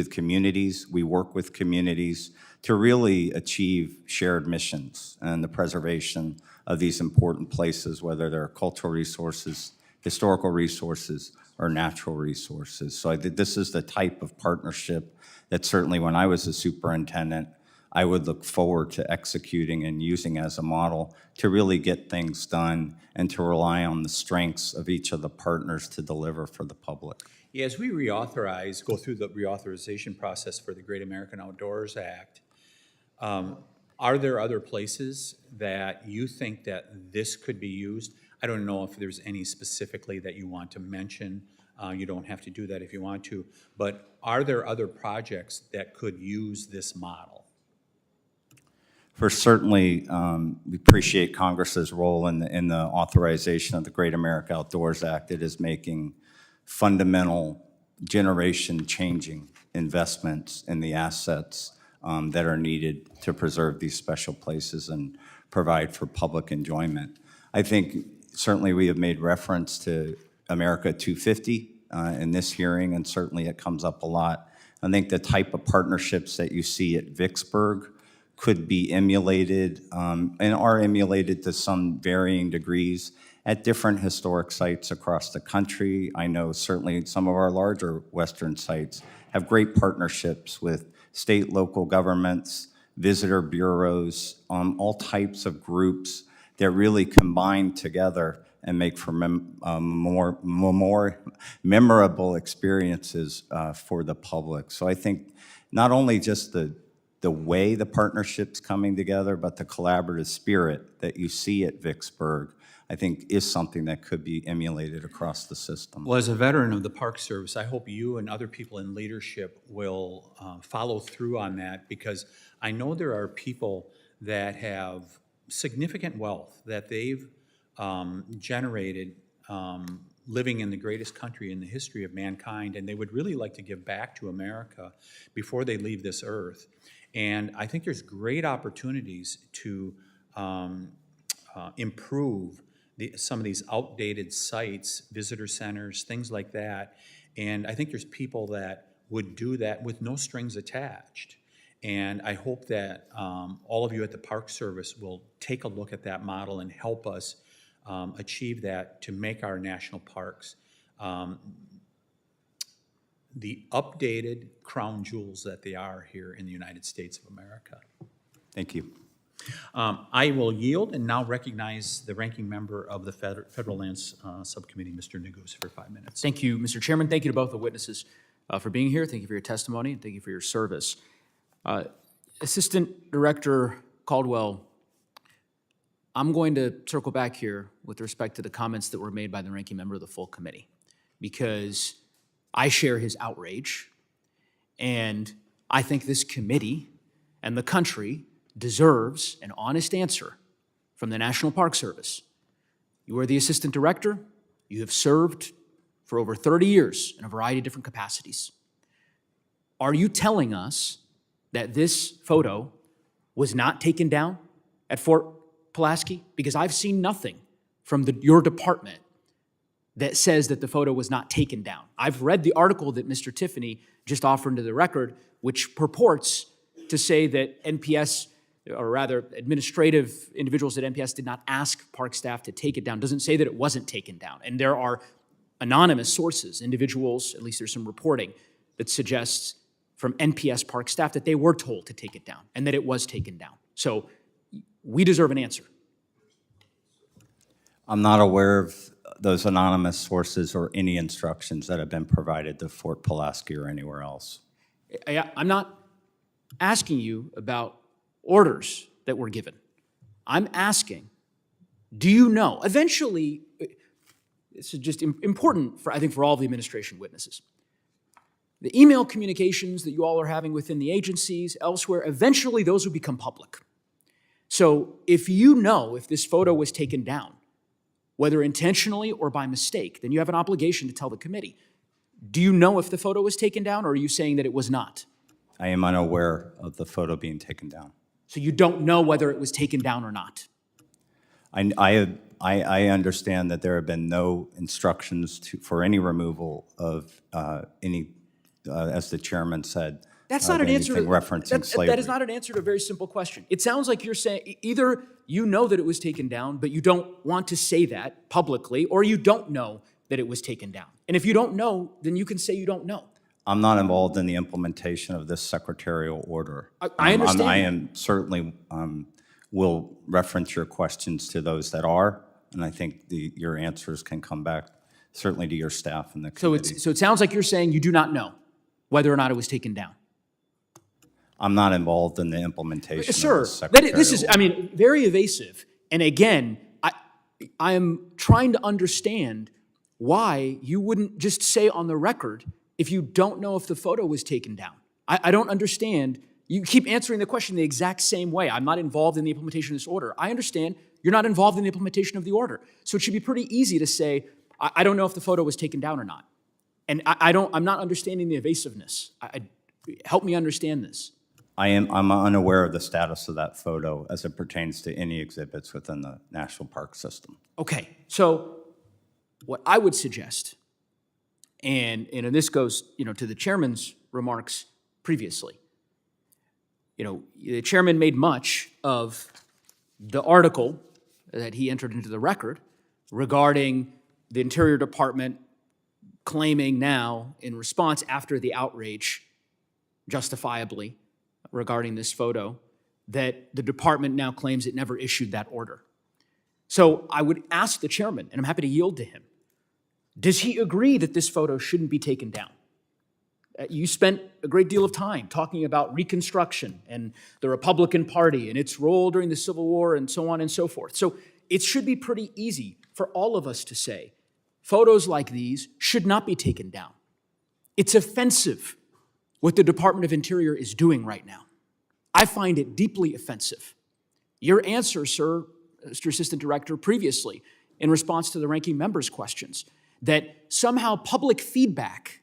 communities, we work with communities to really achieve shared missions and the preservation of these important places, whether they're cultural resources, historical resources, or natural resources. So I think this is the type of partnership that certainly when I was a superintendent, I would look forward to executing and using as a model to really get things done and to rely on the strengths of each of the partners to deliver for the public. Yeah, as we go through the reauthorization process for the Great American Outdoors Act, are there other places that you think that this could be used? I don't know if there's any specifically that you want to mention. You don't have to do that if you want to. But are there other projects that could use this model? First, certainly, we appreciate Congress's role in the authorization of the Great America Outdoors Act. It is making fundamental, generation-changing investments in the assets that are needed to preserve these special places and provide for public enjoyment. I think certainly we have made reference to America 250 in this hearing, and certainly it comes up a lot. I think the type of partnerships that you see at Vicksburg could be emulated and are emulated to some varying degrees at different historic sites across the country. I know certainly some of our larger Western sites have great partnerships with state, local governments, visitor bureaus, all types of groups that really combine together and make for more memorable experiences for the public. So I think not only just the way the partnership's coming together, but the collaborative spirit that you see at Vicksburg, I think is something that could be emulated across the system. Well, as a veteran of the Park Service, I hope you and other people in leadership will follow through on that, because I know there are people that have significant wealth that they've generated living in the greatest country in the history of mankind, and they would really like to give back to America before they leave this earth. And I think there's great opportunities to improve some of these outdated sites, visitor centers, things like that. And I think there's people that would do that with no strings attached. And I hope that all of you at the Park Service will take a look at that model and help us achieve that to make our national parks the updated crown jewels that they are here in the United States of America. Thank you. I will yield and now recognize the ranking member of the Federal Lands Subcommittee, Mr. Nehls, for 5 minutes. Thank you, Mr. Chairman. Thank you to both the witnesses for being here. Thank you for your testimony, and thank you for your service. Assistant Director Caldwell, I'm going to circle back here with respect to the comments that were made by the ranking member of the full committee, because I share his outrage, and I think this committee and the country deserves an honest answer from the National Park Service. You are the assistant director. You have served for over 30 years in a variety of different capacities. Are you telling us that this photo was not taken down at Fort Pulaski? Because I've seen nothing from your department that says that the photo was not taken down. I've read the article that Mr. Tiffany just offered into the record, which purports to say that NPS, or rather administrative individuals at NPS, did not ask park staff to take it down. Doesn't say that it wasn't taken down. And there are anonymous sources, individuals, at least there's some reporting that suggests from NPS park staff that they were told to take it down and that it was taken down. So we deserve an answer. I'm not aware of those anonymous sources or any instructions that have been provided to Fort Pulaski or anywhere else. I'm not asking you about orders that were given. I'm asking, do you know, eventually, this is just important for, I think, for all the administration witnesses. The email communications that you all are having within the agencies, elsewhere, eventually those will become public. So if you know if this photo was taken down, whether intentionally or by mistake, then you have an obligation to tell the committee. Do you know if the photo was taken down, or are you saying that it was not? I am unaware of the photo being taken down. So you don't know whether it was taken down or not? I understand that there have been no instructions for any removal of any, as the chairman said, That's not an answer to referencing slavery. That is not an answer to a very simple question. It sounds like you're saying either you know that it was taken down, but you don't want to say that publicly, or you don't know that it was taken down. And if you don't know, then you can say you don't know. I'm not involved in the implementation of this secretarial order. I understand. I am certainly will reference your questions to those that are, and I think your answers can come back certainly to your staff and the committee. So it sounds like you're saying you do not know whether or not it was taken down. I'm not involved in the implementation Sir, of this secretarial this is, very evasive. And again, I am trying to understand why you wouldn't just say on the record if you don't know if the photo was taken down. I don't understand. You keep answering the question the exact same way. I'm not involved in the implementation of this order. I understand you're not involved in the implementation of the order. So it should be pretty easy to say, I don't know if the photo was taken down or not. And I'm not understanding the evasiveness. Help me understand this. I'm unaware of the status of that photo as it pertains to any exhibits within the National Park System. Okay, so what I would suggest, and this goes to the chairman's remarks previously. The chairman made much of the article that he entered into the record regarding the Interior Department claiming now, in response after the outrage, justifiably, regarding this photo, that the department now claims it never issued that order. So I would ask the chairman, and I'm happy to yield to him, does he agree that this photo shouldn't be taken down? You spent a great deal of time talking about Reconstruction and the Republican Party and its role during the Civil War and so on and so forth. So it should be pretty easy for all of us to say, photos like these should not be taken down. It's offensive what the Department of Interior is doing right now. I find it deeply offensive. Your answer, sir, Mr. Assistant Director, previously, in response to the ranking member's questions, that somehow public feedback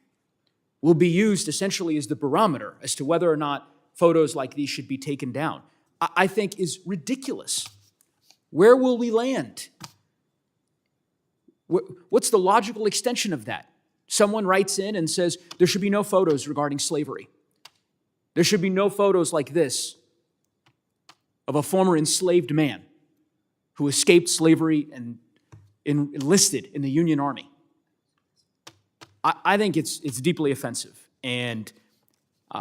will be used essentially as the barometer as to whether or not photos like these should be taken down, I think is ridiculous. Where will we land? What's the logical extension of that? Someone writes in and says, there should be no photos regarding slavery. There should be no photos like this of a former enslaved man who escaped slavery and enlisted in the Union Army. I think it's deeply offensive. And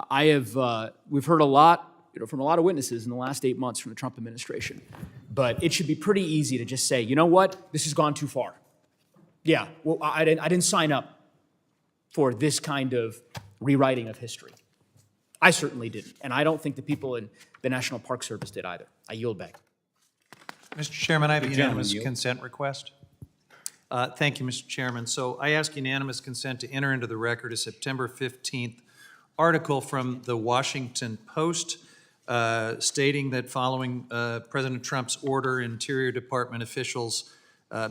we've heard a lot from a lot of witnesses in the last 8 months from the Trump administration. But it should be pretty easy to just say, you know what, this has gone too far. Yeah, well, I didn't sign up for this kind of rewriting of history. I certainly didn't, and I don't think the people in the National Park Service did either. I yield back. Mr. Chairman, I have a unanimous yield. consent request. Thank you, Mr. Chairman. So I ask unanimous consent to enter into the record a September 15th article from the Washington Post stating that following President Trump's order, Interior Department officials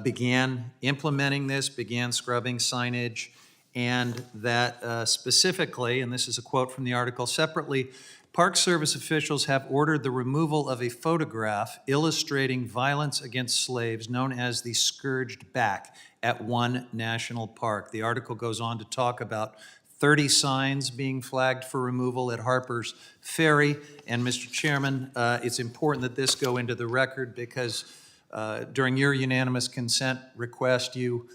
began implementing this, began scrubbing signage, and that specifically, and this is a quote from the article, separately, Park Service officials have ordered the removal of a photograph illustrating violence against slaves known as the Scourged Back at one national park. The article goes on to talk about 30 signs being flagged for removal at Harper's Ferry. And Mr. Chairman, it's important that this go into the record because during your unanimous consent request, you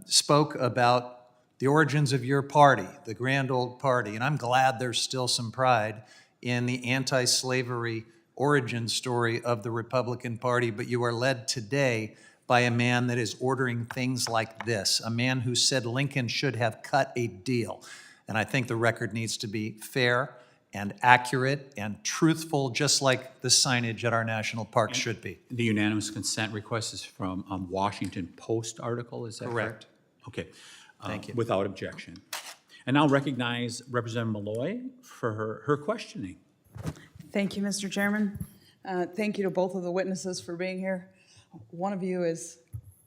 spoke about the origins of your party, the grand old party. And I'm glad there's still some pride in the anti-slavery origin story of the Republican Party, but you are led today by a man that is ordering things like this, a man who said Lincoln should have cut a deal. And I think the record needs to be fair and accurate and truthful, just like the signage at our national parks should be. The unanimous consent request is from a Washington Post article, is that correct? Correct. Okay. Thank you. Without objection. And I'll recognize Representative Malloy for her questioning. Thank you, Mr. Chairman. Thank you to both of the witnesses for being here. One of you is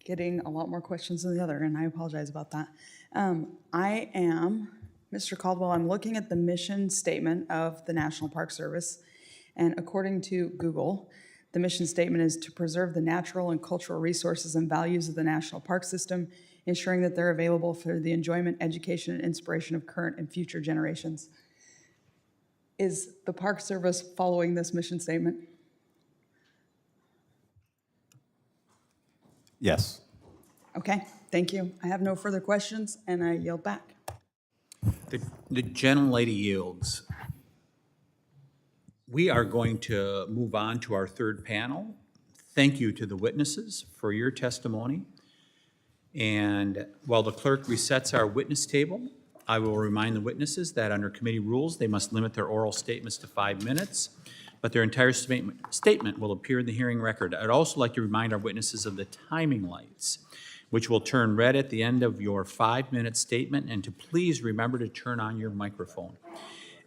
getting a lot more questions than the other, and I apologize about that. I am, Mr. Caldwell, I'm looking at the mission statement of the National Park Service, and according to Google, the mission statement is to preserve the natural and cultural resources and values of the national park system, ensuring that they're available for the enjoyment, education, and inspiration of current and future generations. Is the Park Service following this mission statement? Yes. Okay, thank you. I have no further questions, and I yield back. The gentlelady yields. We are going to move on to our third panel. Thank you to the witnesses for your testimony. And while the clerk resets our witness table, I will remind the witnesses that under committee rules, they must limit their oral statements to 5 minutes, but their entire statement will appear in the hearing record. I'd also like to remind our witnesses of the timing lights, which will turn red at the end of your 5-minute statement, and to please remember to turn on your microphone.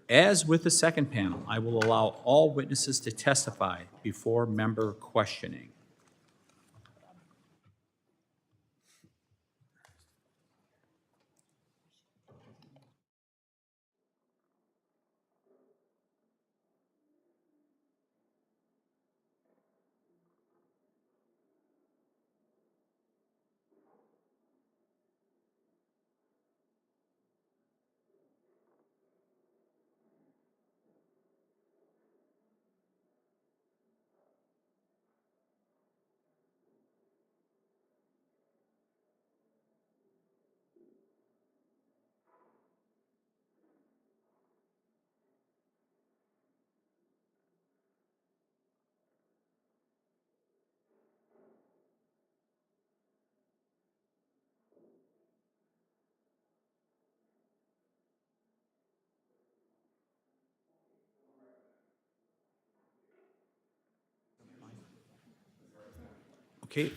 As with the second panel, I will allow all witnesses to testify before member questioning. Okay.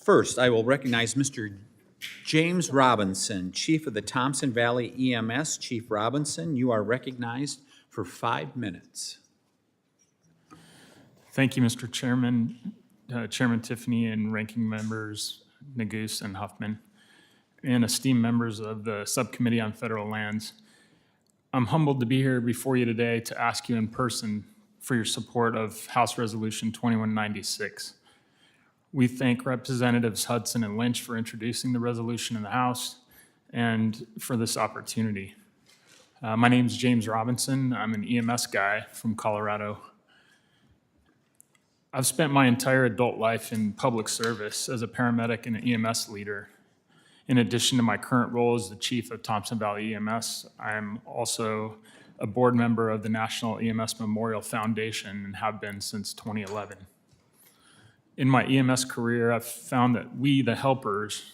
First, I will recognize Mr. James Robinson, Chief of the Thompson Valley EMS. Chief Robinson, you are recognized for 5 minutes. Thank you, Mr. Chairman, Chairman Tiffany, and ranking members Nehls and Huffman, and esteemed members of the Subcommittee on Federal Lands. I'm humbled to be here before you today to ask you in person for your support of House Resolution 2196. We thank Representatives Hudson and Lynch for introducing the resolution in the House and for this opportunity. My name is James Robinson. I'm an EMS guy from Colorado. I've spent my entire adult life in public service as a paramedic and an EMS leader. In addition to my current role as the chief of Thompson Valley EMS, I'm also a board member of the National EMS Memorial Foundation and have been since 2011. In my EMS career, I've found that we, the helpers,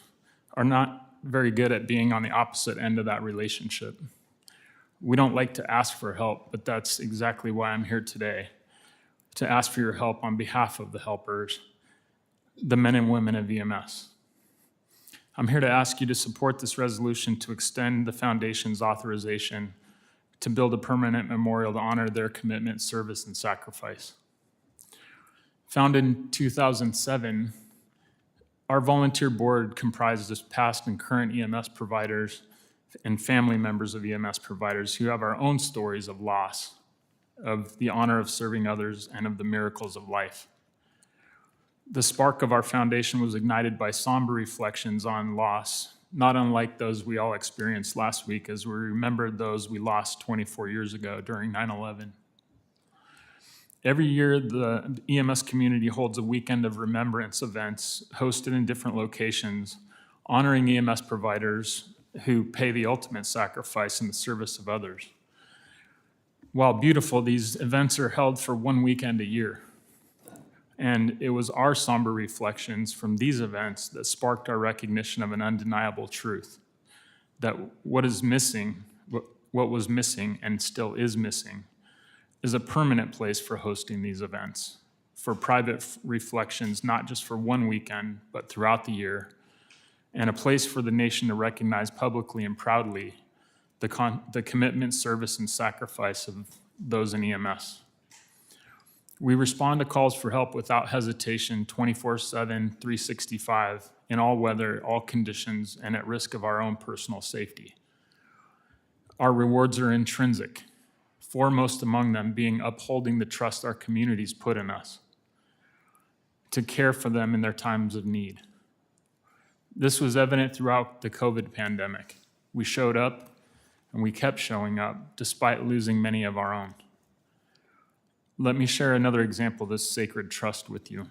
are not very good at being on the opposite end of that relationship. We don't like to ask for help, but that's exactly why I'm here today, to ask for your help on behalf of the helpers, the men and women of EMS. I'm here to ask you to support this resolution to extend the Foundation's authorization to build a permanent memorial to honor their commitment, service, and sacrifice. Founded in 2007, our volunteer board comprises past and current EMS providers and family members of EMS providers who have our own stories of loss, of the honor of serving others, and of the miracles of life. The spark of our foundation was ignited by somber reflections on loss, not unlike those we all experienced last week as we remembered those we lost 24 years ago during 9/11. Every year, the EMS community holds a weekend of remembrance events hosted in different locations, honoring EMS providers who pay the ultimate sacrifice in the service of others. While beautiful, these events are held for one weekend a year. And it was our somber reflections from these events that sparked our recognition of an undeniable truth, that what was missing and still is missing, is a permanent place for hosting these events, for private reflections, not just for one weekend, but throughout the year, and a place for the nation to recognize publicly and proudly the commitment, service, and sacrifice of those in EMS. We respond to calls for help without hesitation, 24/7, 365, in all weather, all conditions, and at risk of our own personal safety. Our rewards are intrinsic, foremost among them being upholding the trust our communities put in us, to care for them in their times of need. This was evident throughout the COVID pandemic. We showed up, and we kept showing up, despite losing many of our own. Let me share another example of this sacred trust with you.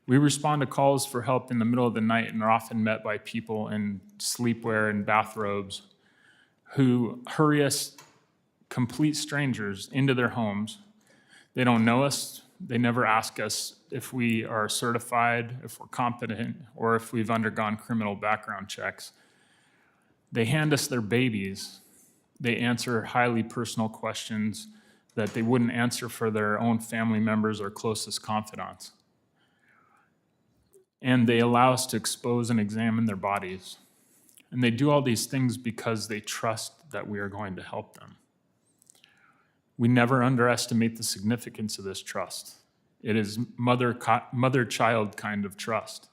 We respond to calls for help in the middle of the night and are often met by people in sleepwear and bathrobes who hurry us, complete strangers, into their homes. They don't know us. They never ask us if we are certified, if we're competent, or if we've undergone criminal background checks. They hand us their babies. They answer highly personal questions that they wouldn't answer for their own family members or closest confidants. And they allow us to expose and examine their bodies. And they do all these things because they trust that we are going to help them. We never underestimate the significance of this trust. It is mother-child kind of trust.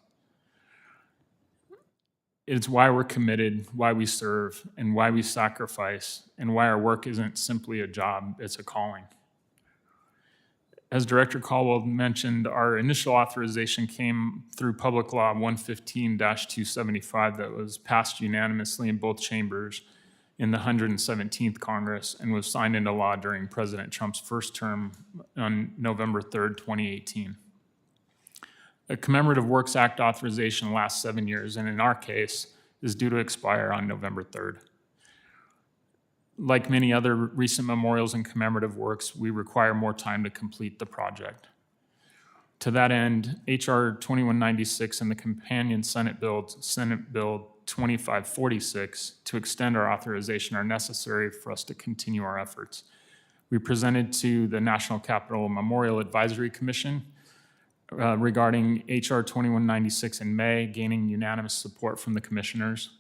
It's why we're committed, why we serve, and why we sacrifice, and why our work isn't simply a job, it's a calling. As Director Caldwell mentioned, our initial authorization came through Public Law 115-275 that was passed unanimously in both chambers in the 117th Congress and was signed into law during President Trump's first term on November 3rd, 2018. A Commemorative Works Act authorization lasts 7 years, and in our case, is due to expire on November 3rd. Like many other recent memorials and commemorative works, we require more time to complete the project. To that end, H.R. 2196 and the companion Senate Bill 2546 to extend our authorization are necessary for us to continue our efforts. We presented to the National Capital Memorial Advisory Commission regarding H.R. 2196 in May, gaining unanimous support from the commissioners.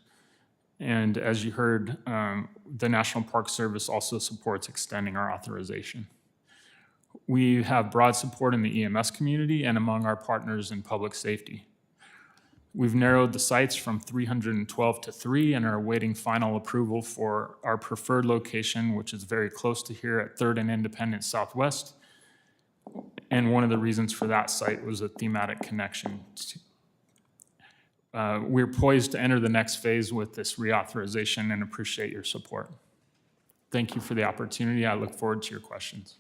And as you heard, the National Park Service also supports extending our authorization. We have broad support in the EMS community and among our partners in public safety. We've narrowed the sites from 312 to 3 and are awaiting final approval for our preferred location, which is very close to here at 3rd and Independent Southwest. And one of the reasons for that site was a thematic connection. We're poised to enter the next phase with this reauthorization and appreciate your support. Thank you for the opportunity. I look forward to your questions.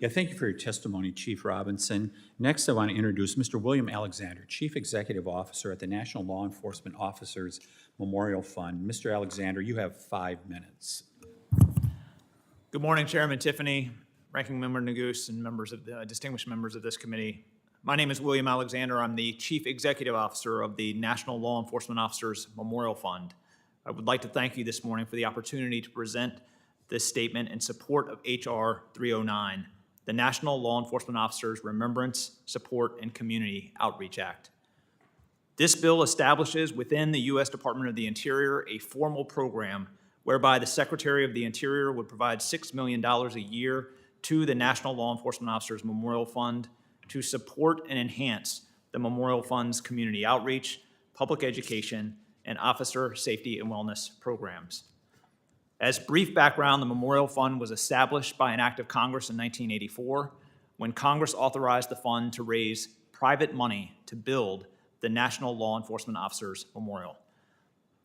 Yeah, thank you for your testimony, Chief Robinson. Next, I want to introduce Mr. William Alexander, Chief Executive Officer at the National Law Enforcement Officers Memorial Fund. Mr. Alexander, you have 5 minutes. Good morning, Chairman Tiffany, Ranking Member Neguse, and members of the distinguished members of this committee. My name is William Alexander. I'm the Chief Executive Officer of the National Law Enforcement Officers Memorial Fund. I would like to thank you this morning for the opportunity to present this statement in support of H.R. 309, the National Law Enforcement Officers Remembrance, Support, and Community Outreach Act. This bill establishes within the U.S. Department of the Interior a formal program whereby the Secretary of the Interior would provide $6 million a year to the National Law Enforcement Officers Memorial Fund to support and enhance the Memorial Fund's community outreach, public education, and officer safety and wellness programs. As brief background, the Memorial Fund was established by an act of Congress in 1984 when Congress authorized the fund to raise private money to build the National Law Enforcement Officers Memorial.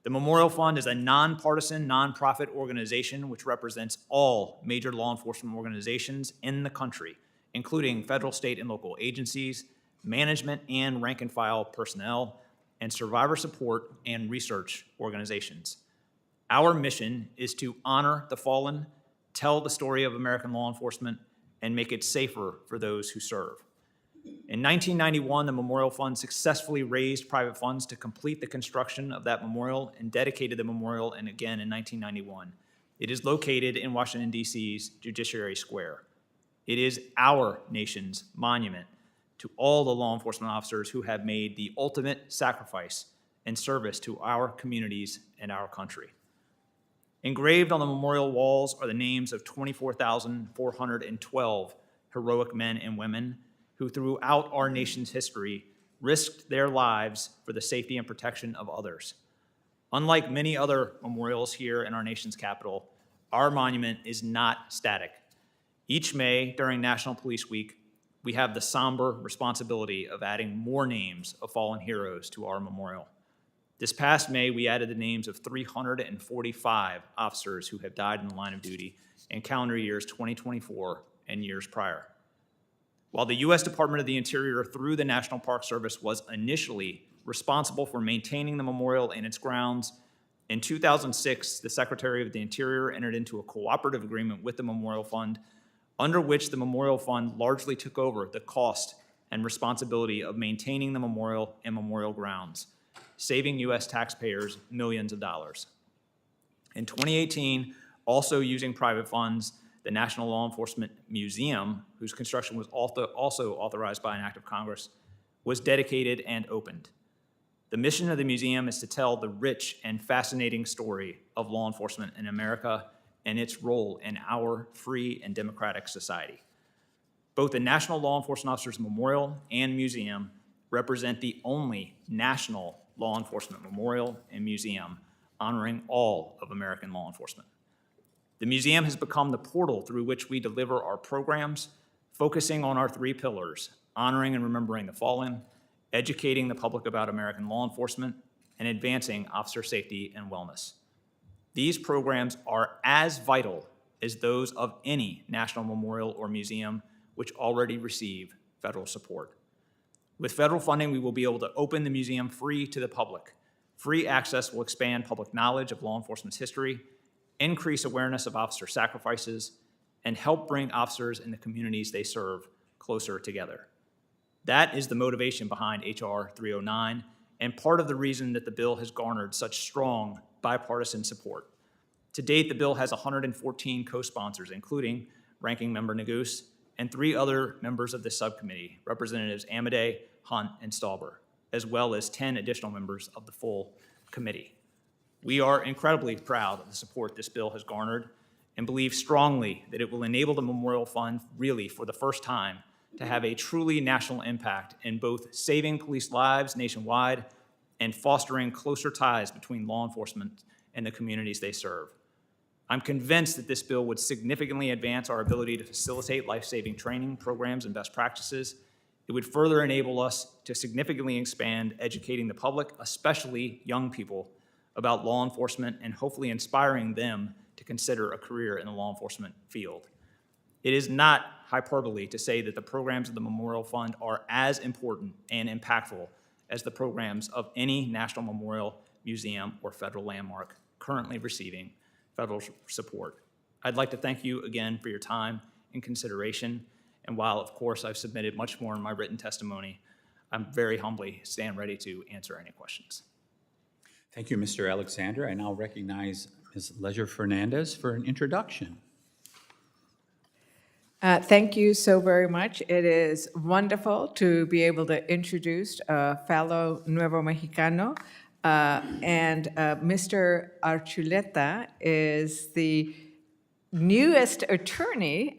The Memorial Fund is a nonpartisan, nonprofit organization which represents all major law enforcement organizations in the country, including federal, state, and local agencies, management and rank-and-file personnel, and survivor support and research organizations. Our mission is to honor the fallen, tell the story of American law enforcement, and make it safer for those who serve. In 1991, the Memorial Fund successfully raised private funds to complete the construction of that memorial and dedicated the memorial and again in 1991. It is located in Washington, D.C.'s Judiciary Square. It is our nation's monument to all the law enforcement officers who have made the ultimate sacrifice in service to our communities and our country. Engraved on the memorial walls are the names of 24,412 heroic men and women who throughout our nation's history risked their lives for the safety and protection of others. Unlike many other memorials here in our nation's capital, our monument is not static. Each May during National Police Week, we have the somber responsibility of adding more names of fallen heroes to our memorial. This past May, we added the names of 345 officers who have died in the line of duty in calendar years 2024 and years prior. While the U.S. Department of the Interior, through the National Park Service, was initially responsible for maintaining the memorial and its grounds, in 2006, the Secretary of the Interior entered into a cooperative agreement with the Memorial Fund, under which the Memorial Fund largely took over the cost and responsibility of maintaining the memorial and memorial grounds, saving U.S. taxpayers millions of dollars. In 2018, also using private funds, the National Law Enforcement Museum, whose construction was also authorized by an act of Congress, was dedicated and opened. The mission of the museum is to tell the rich and fascinating story of law enforcement in America and its role in our free and democratic society. Both the National Law Enforcement Officers Memorial and Museum represent the only national law enforcement memorial and museum honoring all of American law enforcement. The museum has become the portal through which we deliver our programs, focusing on our three pillars: honoring and remembering the fallen, educating the public about American law enforcement, and advancing officer safety and wellness. These programs are as vital as those of any national memorial or museum which already receive federal support. With federal funding, we will be able to open the museum free to the public. Free access will expand public knowledge of law enforcement's history, increase awareness of officer sacrifices, and help bring officers and the communities they serve closer together. That is the motivation behind H.R. 309 and part of the reason that the bill has garnered such strong bipartisan support. To date, the bill has 114 co-sponsors, including Ranking Member Neguse and 3 other members of the subcommittee, Representatives Amodei, Hunt, and Stauber, as well as 10 additional members of the full committee. We are incredibly proud of the support this bill has garnered and believe strongly that it will enable the Memorial Fund, really for the first time, to have a truly national impact in both saving police lives nationwide and fostering closer ties between law enforcement and the communities they serve. I'm convinced that this bill would significantly advance our ability to facilitate life-saving training programs and best practices. It would further enable us to significantly expand educating the public, especially young people, about law enforcement and hopefully inspiring them to consider a career in the law enforcement field. It is not hyperbole to say that the programs of the Memorial Fund are as important and impactful as the programs of any national memorial, museum, or federal landmark currently receiving federal support. I'd like to thank you again for your time and consideration. And while, of course, I've submitted much more in my written testimony, I'm very humbly stand ready to answer any questions. Thank you, Mr. Alexander. I now recognize Ms. Leisure Fernandez for an introduction. Thank you so very much. It is wonderful to be able to introduce a fellow Nuevo Mexicano And Mr. Archuleta is the newest attorney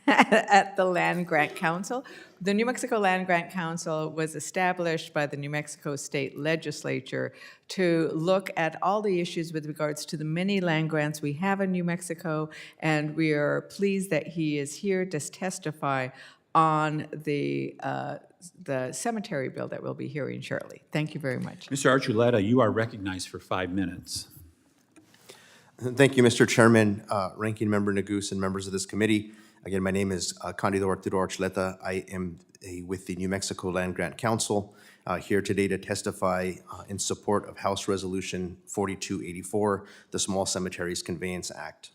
at the Land Grant Council. The New Mexico Land Grant Council was established by the New Mexico State Legislature to look at all the issues with regards to the many land grants we have in New Mexico, and we are pleased that he is here to testify on the cemetery bill that we'll be hearing shortly. Thank you very much. Mr. Archuleta, you are recognized for 5 minutes. Thank you, Mr. Chairman, Ranking Member Naguse, and members of this committee. Again, my name is Candido Arturo Archuleta. I am with the New Mexico Land Grant Council, here today to testify in support of House Resolution 4284, the Small Cemeteries Conveyance Act.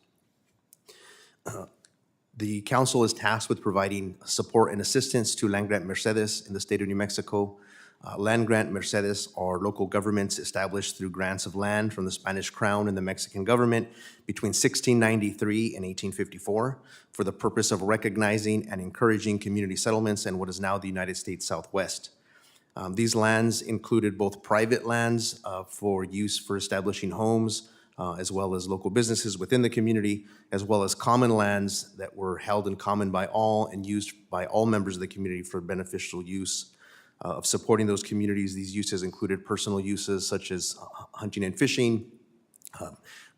The council is tasked with providing support and assistance to Land Grant Mercedes in the state of New Mexico. Land Grant Mercedes are local governments established through grants of land from the Spanish Crown and the Mexican government between 1693 and 1854 for the purpose of recognizing and encouraging community settlements in what is now the United States Southwest. These lands included both private lands for use for establishing homes, as well as local businesses within the community, as well as common lands that were held in common by all and used by all members of the community for beneficial use of supporting those communities. These uses included personal uses such as hunting and fishing,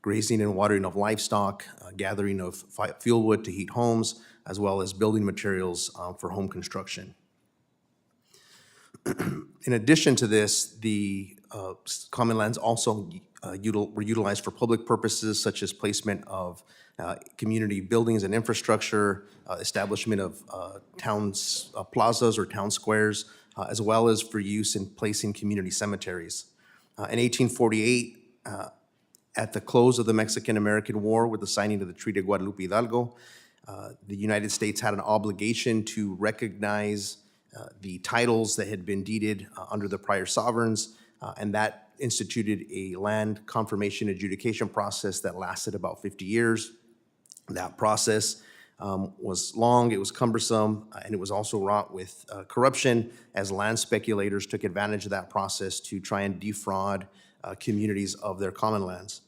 grazing and watering of livestock, gathering of fuel wood to heat homes, as well as building materials for home construction. In addition to this, the common lands also were utilized for public purposes such as placement of community buildings and infrastructure, establishment of towns plazas or town squares, as well as for use in placing community cemeteries. In 1848, at the close of the Mexican-American War with the signing of the Treaty of Guadalupe Hidalgo, the United States had an obligation to recognize the titles that had been deeded under the prior sovereigns, and that instituted a land confirmation adjudication process that lasted about 50 years. That process was long, it was cumbersome, and it was also wrought with corruption as land speculators took advantage of that process to try and defraud communities of their common lands.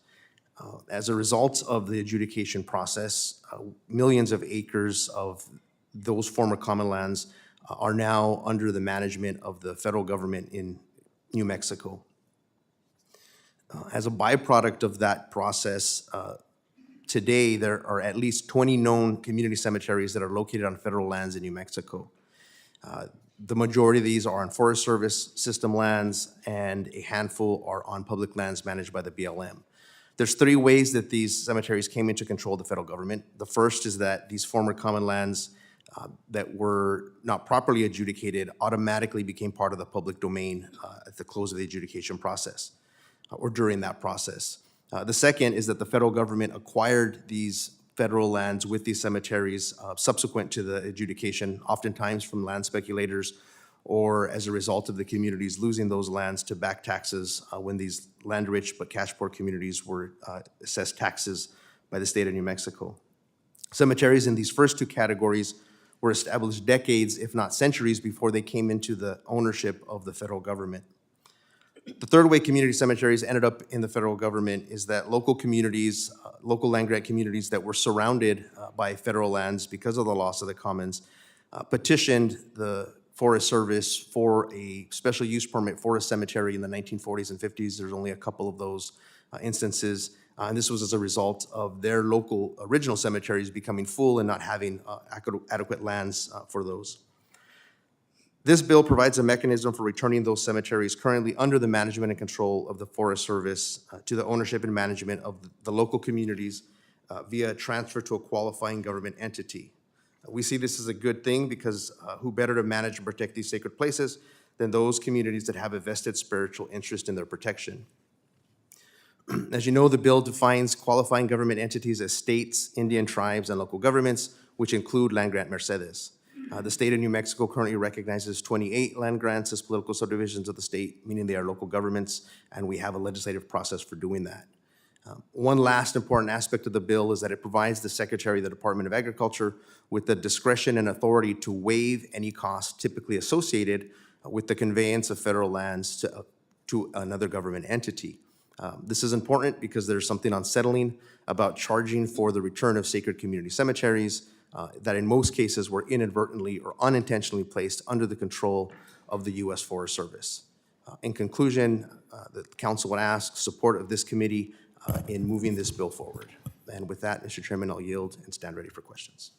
As a result of the adjudication process, millions of acres of those former common lands are now under the management of the federal government in New Mexico. As a byproduct of that process, today there are at least 20 known community cemeteries that are located on federal lands in New Mexico. The majority of these are on Forest Service system lands, and a handful are on public lands managed by the BLM. There's 3 ways that these cemeteries came into control of the federal government. The first is that these former common lands that were not properly adjudicated automatically became part of the public domain at the close of the adjudication process or during that process. The second is that the federal government acquired these federal lands with these cemeteries subsequent to the adjudication, oftentimes from land speculators or as a result of the communities losing those lands to back taxes when these land-rich but cash-poor communities were assessed taxes by the state of New Mexico. Cemeteries in these first 2 categories were established decades, if not centuries, before they came into the ownership of the federal government. The third way community cemeteries ended up in the federal government is that local communities, local land grant communities that were surrounded by federal lands because of the loss of the commons, petitioned the Forest Service for a special use permit for a cemetery in the 1940s and 50s. There's only a couple of those instances. And this was as a result of their local original cemeteries becoming full and not having adequate lands for those. This bill provides a mechanism for returning those cemeteries currently under the management and control of the Forest Service to the ownership and management of the local communities via transfer to a qualifying government entity. We see this as a good thing because who better to manage and protect these sacred places than those communities that have a vested spiritual interest in their protection. As you know, the bill defines qualifying government entities as states, Indian tribes, and local governments, which include Land Grant Mercedes. The state of New Mexico currently recognizes 28 land grants as political subdivisions of the state, meaning they are local governments, and we have a legislative process for doing that. One last important aspect of the bill is that it provides the Secretary of the Department of Agriculture with the discretion and authority to waive any costs typically associated with the conveyance of federal lands to to another government entity. This is important because there's something unsettling about charging for the return of sacred community cemeteries that in most cases were inadvertently or unintentionally placed under the control of the U.S. Forest Service. In conclusion, the council would ask support of this committee in moving this bill forward. And with that, Mr. Chairman, I'll yield and stand ready for questions.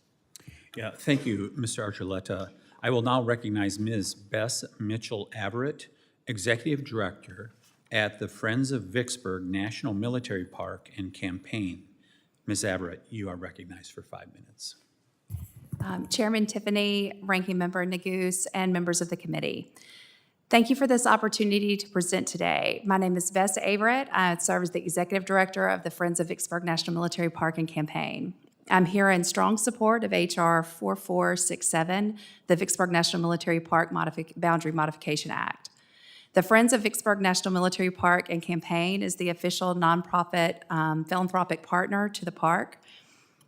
Yeah, thank you, Mr. Archuleta. I will now recognize Ms. Bess Mitchell-Averett, Executive Director at the Friends of Vicksburg National Military Park and Campaign. Ms. Averett, you are recognized for 5 minutes. Chairman Tiffany, Ranking Member Neguse, and members of the committee. Thank you for this opportunity to present today. My name is Bess Averett. I serve as the Executive Director of the Friends of Vicksburg National Military Park and Campaign. I'm here in strong support of H.R. 4467, the Vicksburg National Military Park Boundary Modification Act. The Friends of Vicksburg National Military Park and Campaign is the official nonprofit philanthropic partner to the park.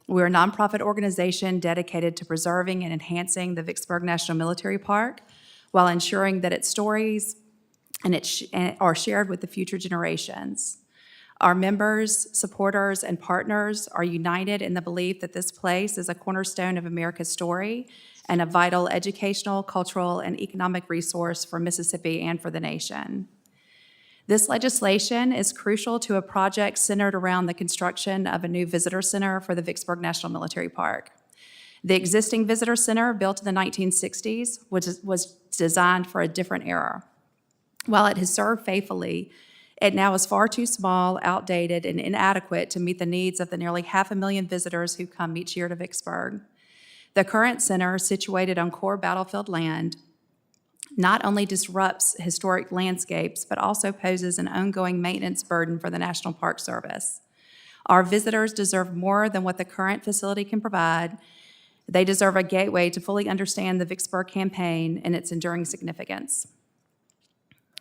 We're a nonprofit organization dedicated to preserving and enhancing the Vicksburg National Military Park while ensuring that its stories are shared with the future generations. Our members, supporters, and partners are united in the belief that this place is a cornerstone of America's story and a vital educational, cultural, and economic resource for Mississippi and for the nation. This legislation is crucial to a project centered around the construction of a new visitor center for the Vicksburg National Military Park. The existing visitor center, built in the 1960s, was designed for a different era. While it has served faithfully, it now is far too small, outdated, and inadequate to meet the needs of the nearly 500,000 visitors who come each year to Vicksburg. The current center, situated on core battlefield land, not only disrupts historic landscapes, but also poses an ongoing maintenance burden for the National Park Service. Our visitors deserve more than what the current facility can provide. They deserve a gateway to fully understand the Vicksburg campaign and its enduring significance.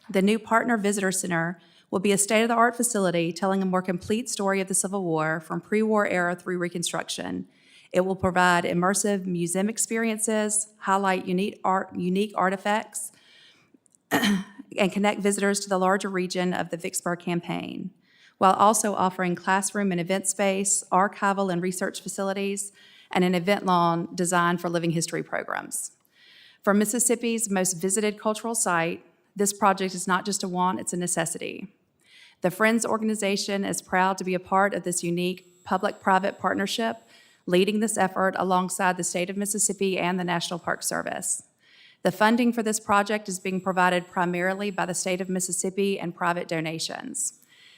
The new Partner Visitor Center will be a state-of-the-art facility telling a more complete story of the Civil War from pre-war era through Reconstruction. It will provide immersive museum experiences, highlight unique artifacts, and connect visitors to the larger region of the Vicksburg campaign, while also offering classroom and event space, archival and research facilities, and an event lawn designed for living history programs. For Mississippi's most visited cultural site, this project is not just a want, it's a necessity. The Friends organization is proud to be a part of this unique public-private partnership, leading this effort alongside the state of Mississippi and the National Park Service. The funding for this project is being provided primarily by the state of Mississippi and private donations,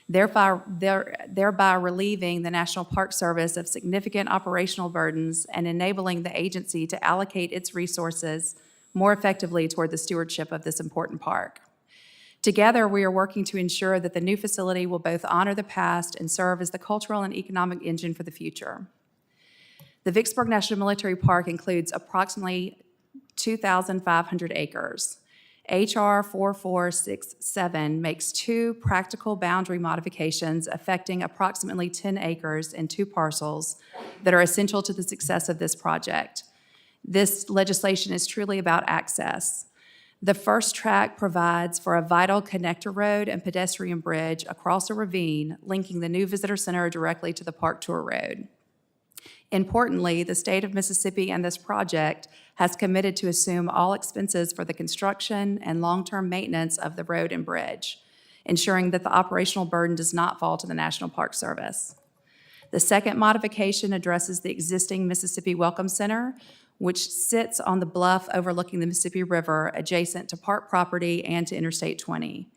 thereby relieving the National Park Service of significant operational burdens and enabling the agency to allocate its resources more effectively toward the stewardship of this important park. Together, we are working to ensure that the new facility will both honor the past and serve as the cultural and economic engine for the future. The Vicksburg National Military Park includes approximately 2,500 acres. H.R. 4467 makes two practical boundary modifications affecting approximately 10 acres in two parcels that are essential to the success of this project. This legislation is truly about access. The first track provides for a vital connector road and pedestrian bridge across a ravine linking the new visitor center directly to the Park Tour Road. Importantly, the state of Mississippi and this project has committed to assume all expenses for the construction and long-term maintenance of the road and bridge, ensuring that the operational burden does not fall to the National Park Service. The second modification addresses the existing Mississippi Welcome Center, which sits on the bluff overlooking the Mississippi River adjacent to park property and to Interstate 20.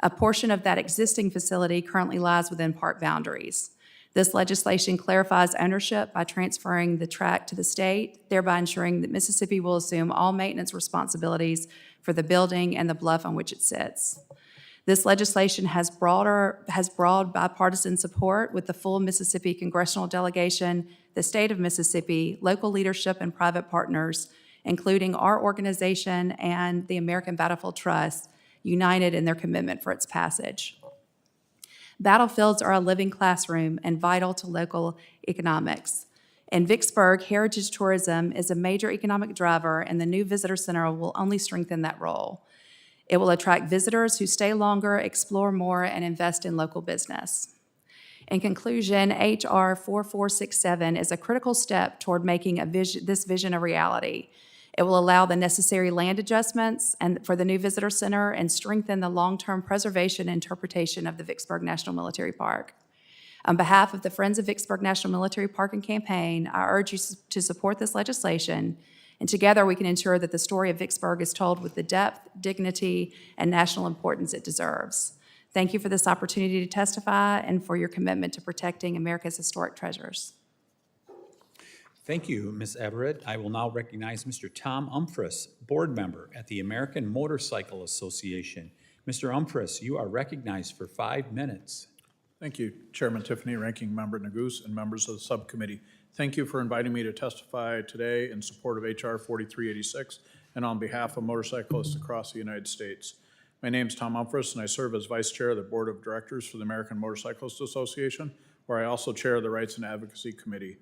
A portion of that existing facility currently lies within park boundaries. This legislation clarifies ownership by transferring the tract to the state, thereby ensuring that Mississippi will assume all maintenance responsibilities for the building and the bluff on which it sits. This legislation has broad bipartisan support with the full Mississippi Congressional delegation, the state of Mississippi, local leadership, and private partners, including our organization and the American Battlefield Trust, united in their commitment for its passage. Battlefields are a living classroom and vital to local economics. In Vicksburg, heritage tourism is a major economic driver, and the new visitor center will only strengthen that role. It will attract visitors who stay longer, explore more, and invest in local business. In conclusion, HR 4467 is a critical step toward making this vision a reality. It will allow the necessary land adjustments for the new visitor center and strengthen the long-term preservation and interpretation of the Vicksburg National Military Park. On behalf of the Friends of Vicksburg National Military Park and campaign, I urge you to support this legislation, and together we can ensure that the story of Vicksburg is told with the depth, dignity, and national importance it deserves. Thank you for this opportunity to testify and for your commitment to protecting America's historic treasures. Thank you, Ms. Everett. I will now recognize Mr. Tom Umphris, board member at the American Motorcycle Association. Mr. Umphris, you are recognized for 5 minutes. Thank you, Chairman Tiffany, Ranking Member Neguse, and members of the subcommittee. Thank you for inviting me to testify today in support of HR 4386 and on behalf of motorcyclists across the United States. My name is Tom Umphris, and I serve as Vice Chair of the Board of Directors for the American Motorcyclist Association, where I also chair the Rights and Advocacy Committee.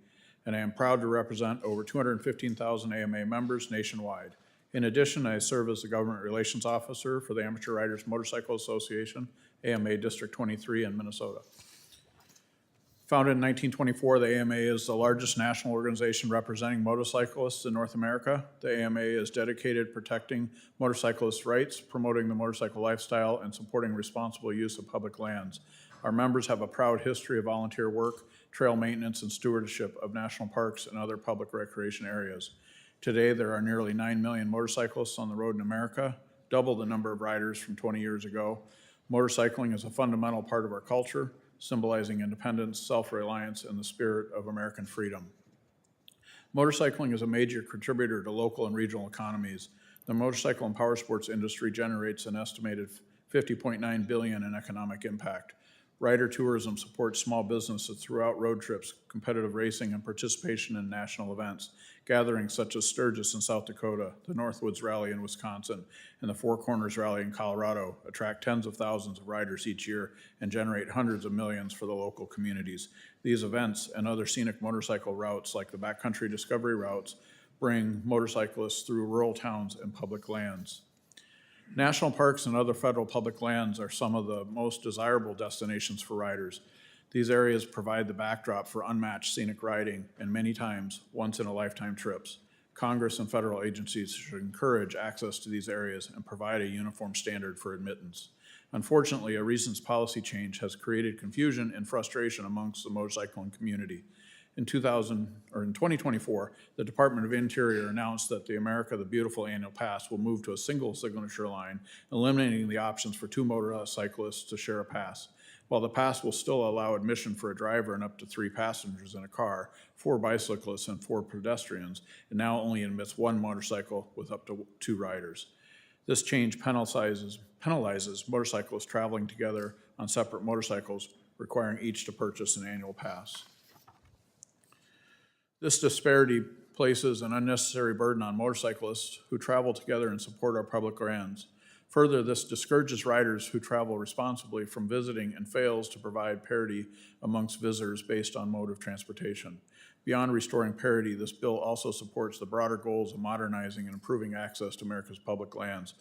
And I am proud to represent over 215,000 AMA members nationwide. In addition, I serve as the Government Relations Officer for the Amateur Riders Motorcycle Association, AMA District 23 in Minnesota. Founded in 1924, the AMA is the largest national organization representing motorcyclists in North America. The AMA is dedicated to protecting motorcyclists' rights, promoting the motorcycle lifestyle, and supporting responsible use of public lands. Our members have a proud history of volunteer work, trail maintenance, and stewardship of national parks and other public recreation areas. Today, there are nearly 9 million motorcyclists on the road in America, double the number of riders from 20 years ago. Motorcycling is a fundamental part of our culture, symbolizing independence, self-reliance, and the spirit of American freedom. Motorcycling is a major contributor to local and regional economies. The motorcycle and power sports industry generates an estimated $50.9 billion in economic impact. Rider tourism supports small businesses throughout road trips, competitive racing, and participation in national events. Gatherings such as Sturgis in South Dakota, the Northwoods Rally in Wisconsin, and the Four Corners Rally in Colorado attract tens of thousands of riders each year and generate hundreds of millions for the local communities. These events and other scenic motorcycle routes like the backcountry discovery routes bring motorcyclists through rural towns and public lands. National parks and other federal public lands are some of the most desirable destinations for riders. These areas provide the backdrop for unmatched scenic riding and many times once-in-a-lifetime trips. Congress and federal agencies should encourage access to these areas and provide a uniform standard for admittance. Unfortunately, a recent policy change has created confusion and frustration amongst the motorcycling community. In 2024, the Department of Interior announced that the America the Beautiful annual pass will move to a single signature line, eliminating the options for 2 motorcyclists to share a pass. While the pass will still allow admission for a driver and up to 3 passengers in a car, 4 bicyclists and 4 pedestrians, it now only admits 1 motorcycle with up to 2 riders. This change penalizes motorcyclists traveling together on separate motorcycles, requiring each to purchase an annual pass. This disparity places an unnecessary burden on motorcyclists who travel together and support our public lands. Further, this discourages riders who travel responsibly from visiting and fails to provide parity amongst visitors based on mode of transportation. Beyond restoring parity, this bill also supports the broader goals of modernizing and improving access to America's public lands.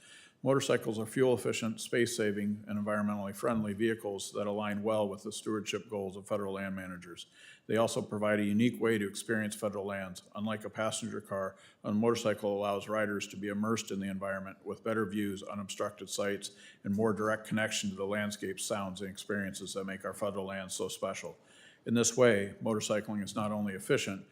Motorcycles are fuel-efficient, space-saving, and environmentally friendly vehicles that align well with the stewardship goals of federal land managers. They also provide a unique way to experience federal lands. Unlike a passenger car, a motorcycle allows riders to be immersed in the environment with better views, unobstructed sights, and more direct connection to the landscapes, sounds, and experiences that make our federal lands so special. In this way, motorcycling is not only efficient,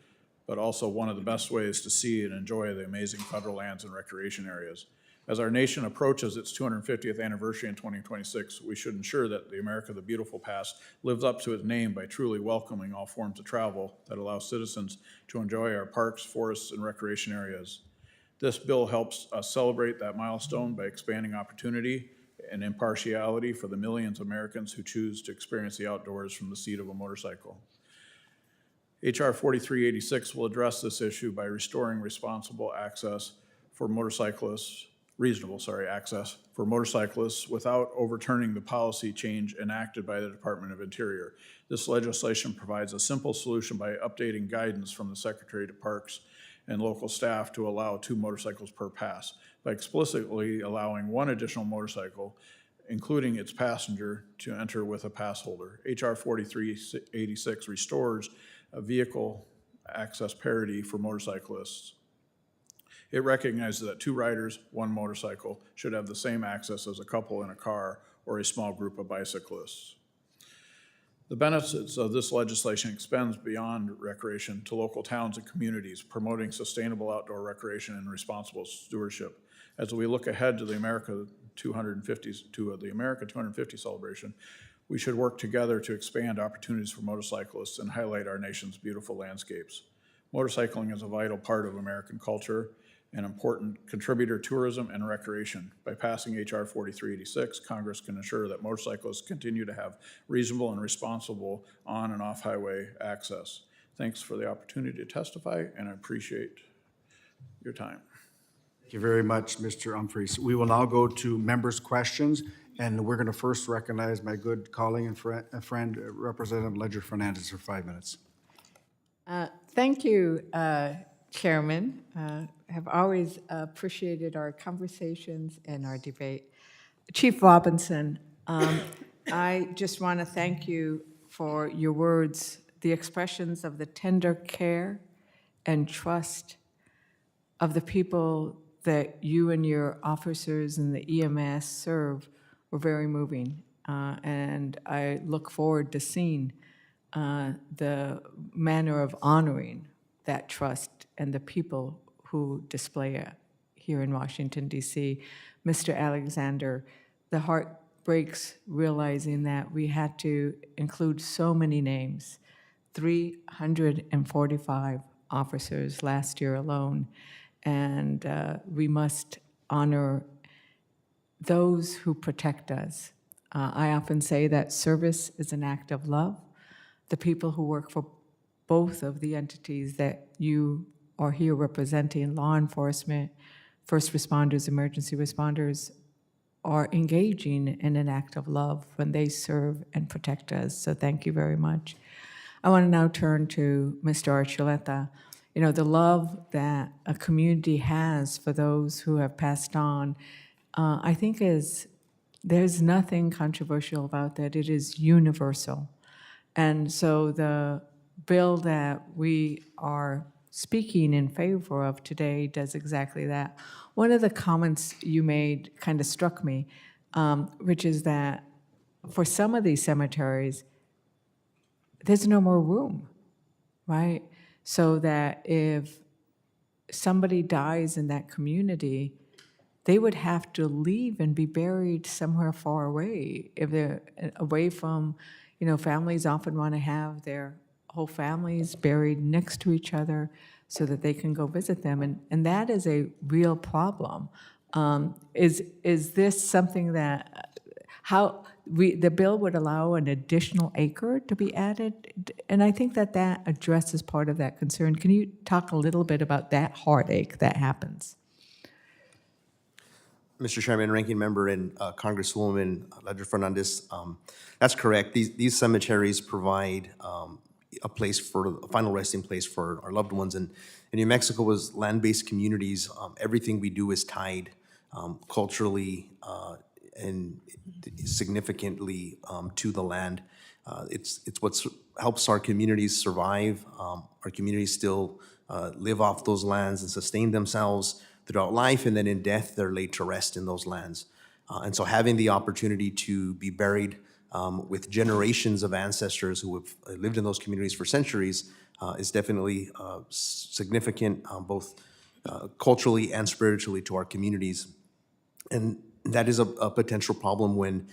but also one of the best ways to see and enjoy the amazing federal lands and recreation areas. As our nation approaches its 250th anniversary in 2026, we should ensure that the America the Beautiful Pass lives up to its name by truly welcoming all forms of travel that allow citizens to enjoy our parks, forests, and recreation areas. This bill helps us celebrate that milestone by expanding opportunity and impartiality for the millions of Americans who choose to experience the outdoors from the seat of a motorcycle. HR 4386 will address this issue by restoring reasonable access for motorcyclists without overturning the policy change enacted by the Department of Interior. This legislation provides a simple solution by updating guidance from the Secretary of Parks and local staff to allow 2 motorcycles per pass by explicitly allowing 1 additional motorcycle, including its passenger, to enter with a pass holder. HR 4386 restores a vehicle access parity for motorcyclists. It recognizes that 2 riders, 1 motorcycle, should have the same access as a couple in a car or a small group of bicyclists. The benefits of this legislation extends beyond recreation to local towns and communities, promoting sustainable outdoor recreation and responsible stewardship. As we look ahead to the America 250 celebration, we should work together to expand opportunities for motorcyclists and highlight our nation's beautiful landscapes. Motorcycling is a vital part of American culture, an important contributor to tourism and recreation. By passing HR 4386, Congress can ensure that motorcyclists continue to have reasonable and responsible on and off highway access. Thanks for the opportunity to testify, and I appreciate your time. Thank you very much, Mr. Humphries. We will now go to members' questions, and we're going to first recognize my good colleague and friend, Representative Ledger Fernandez, for 5 minutes. Thank you, Chairman. Have always appreciated our conversations and our debate. Chief Robinson, I just want to thank you for your words, the expressions of the tender care and trust of the people that you and your officers and the EMS serve were very moving. And I look forward to seeing the manner of honoring that trust and the people who display it here in Washington, D.C. Mr. Alexander, the heart breaks realizing that we had to include so many names, 345 officers last year alone, and we must honor those who protect us. I often say that service is an act of love. The people who work for both of the entities that you are here representing, law enforcement, first responders, emergency responders, are engaging in an act of love when they serve and protect us. So thank you very much. I want to now turn to Mr. Archuleta. You know, the love that a community has for those who have passed on, I think there's nothing controversial about that. It is universal. And so the bill that we are speaking in favor of today does exactly that. One of the comments you made kind of struck me, which is that for some of these cemeteries, there's no more room, right? So that if somebody dies in that community, they would have to leave and be buried somewhere far away. If they're away from, you know, families often want to have their whole families buried next to each other so that they can go visit them, and that is a real problem. Is this something that, the bill would allow an additional acre to be added? And I think that addresses part of that concern. Can you talk a little bit about that heartache that happens? Mr. Chairman, Ranking Member, and Congresswoman Ledger Fernandez, that's correct. These cemeteries provide a place for a final resting place for our loved ones. And New Mexico was land-based communities. Everything we do is tied culturally and significantly to the land. It's what helps our communities survive. Our communities still live off those lands and sustain themselves throughout life, and then in death, they're laid to rest in those lands. And so having the opportunity to be buried with generations of ancestors who have lived in those communities for centuries is definitely significant, both culturally and spiritually to our communities. And that is a potential problem when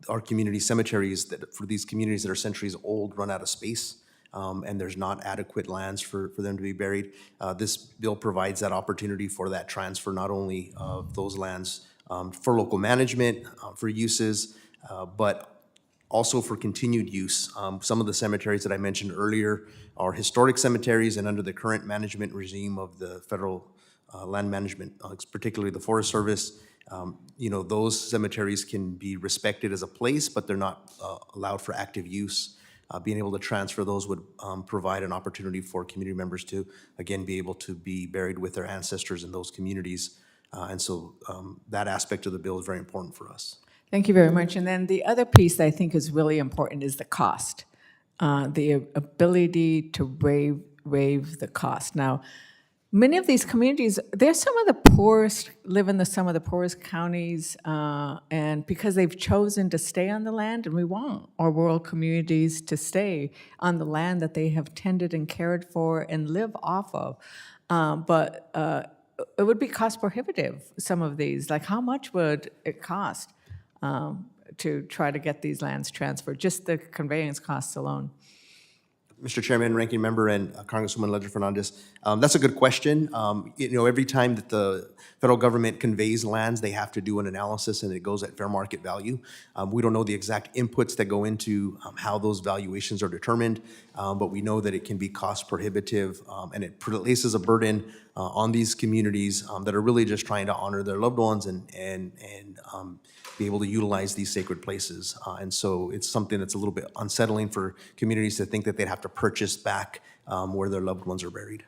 our community cemeteries, for these communities that are centuries old, run out of space. And there's not adequate lands for them to be buried. This bill provides that opportunity for that transfer, not only of those lands for local management, for uses, but also for continued use. Some of the cemeteries that I mentioned earlier are historic cemeteries, and under the current management regime of the federal land management, particularly the Forest Service, those cemeteries can be respected as a place, but they're not allowed for active use. being able to transfer those would provide an opportunity for community members to, again, be able to be buried with their ancestors in those communities. And so that aspect of the bill is very important for us. Thank you very much. And then the other piece that I think is really important is the cost, the ability to waive the cost. Now, many of these communities, they're some of the poorest, live in some of the poorest counties, and because they've chosen to stay on the land, and we want our rural communities to stay on the land that they have tended and cared for and live off of. But it would be cost prohibitive, some of these. Like, how much would it cost to try to get these lands transferred, just the conveyance costs alone? Mr. Chairman, Ranking Member, and Congresswoman Ledger Fernandez, that's a good question. Every time that the federal government conveys lands, they have to do an analysis, and it goes at fair market value. We don't know the exact inputs that go into how those valuations are determined, but we know that it can be cost prohibitive, and it places a burden on these communities that are really just trying to honor their loved ones and be able to utilize these sacred places. And so it's something that's a little bit unsettling for communities to think that they'd have to purchase back where their loved ones are buried.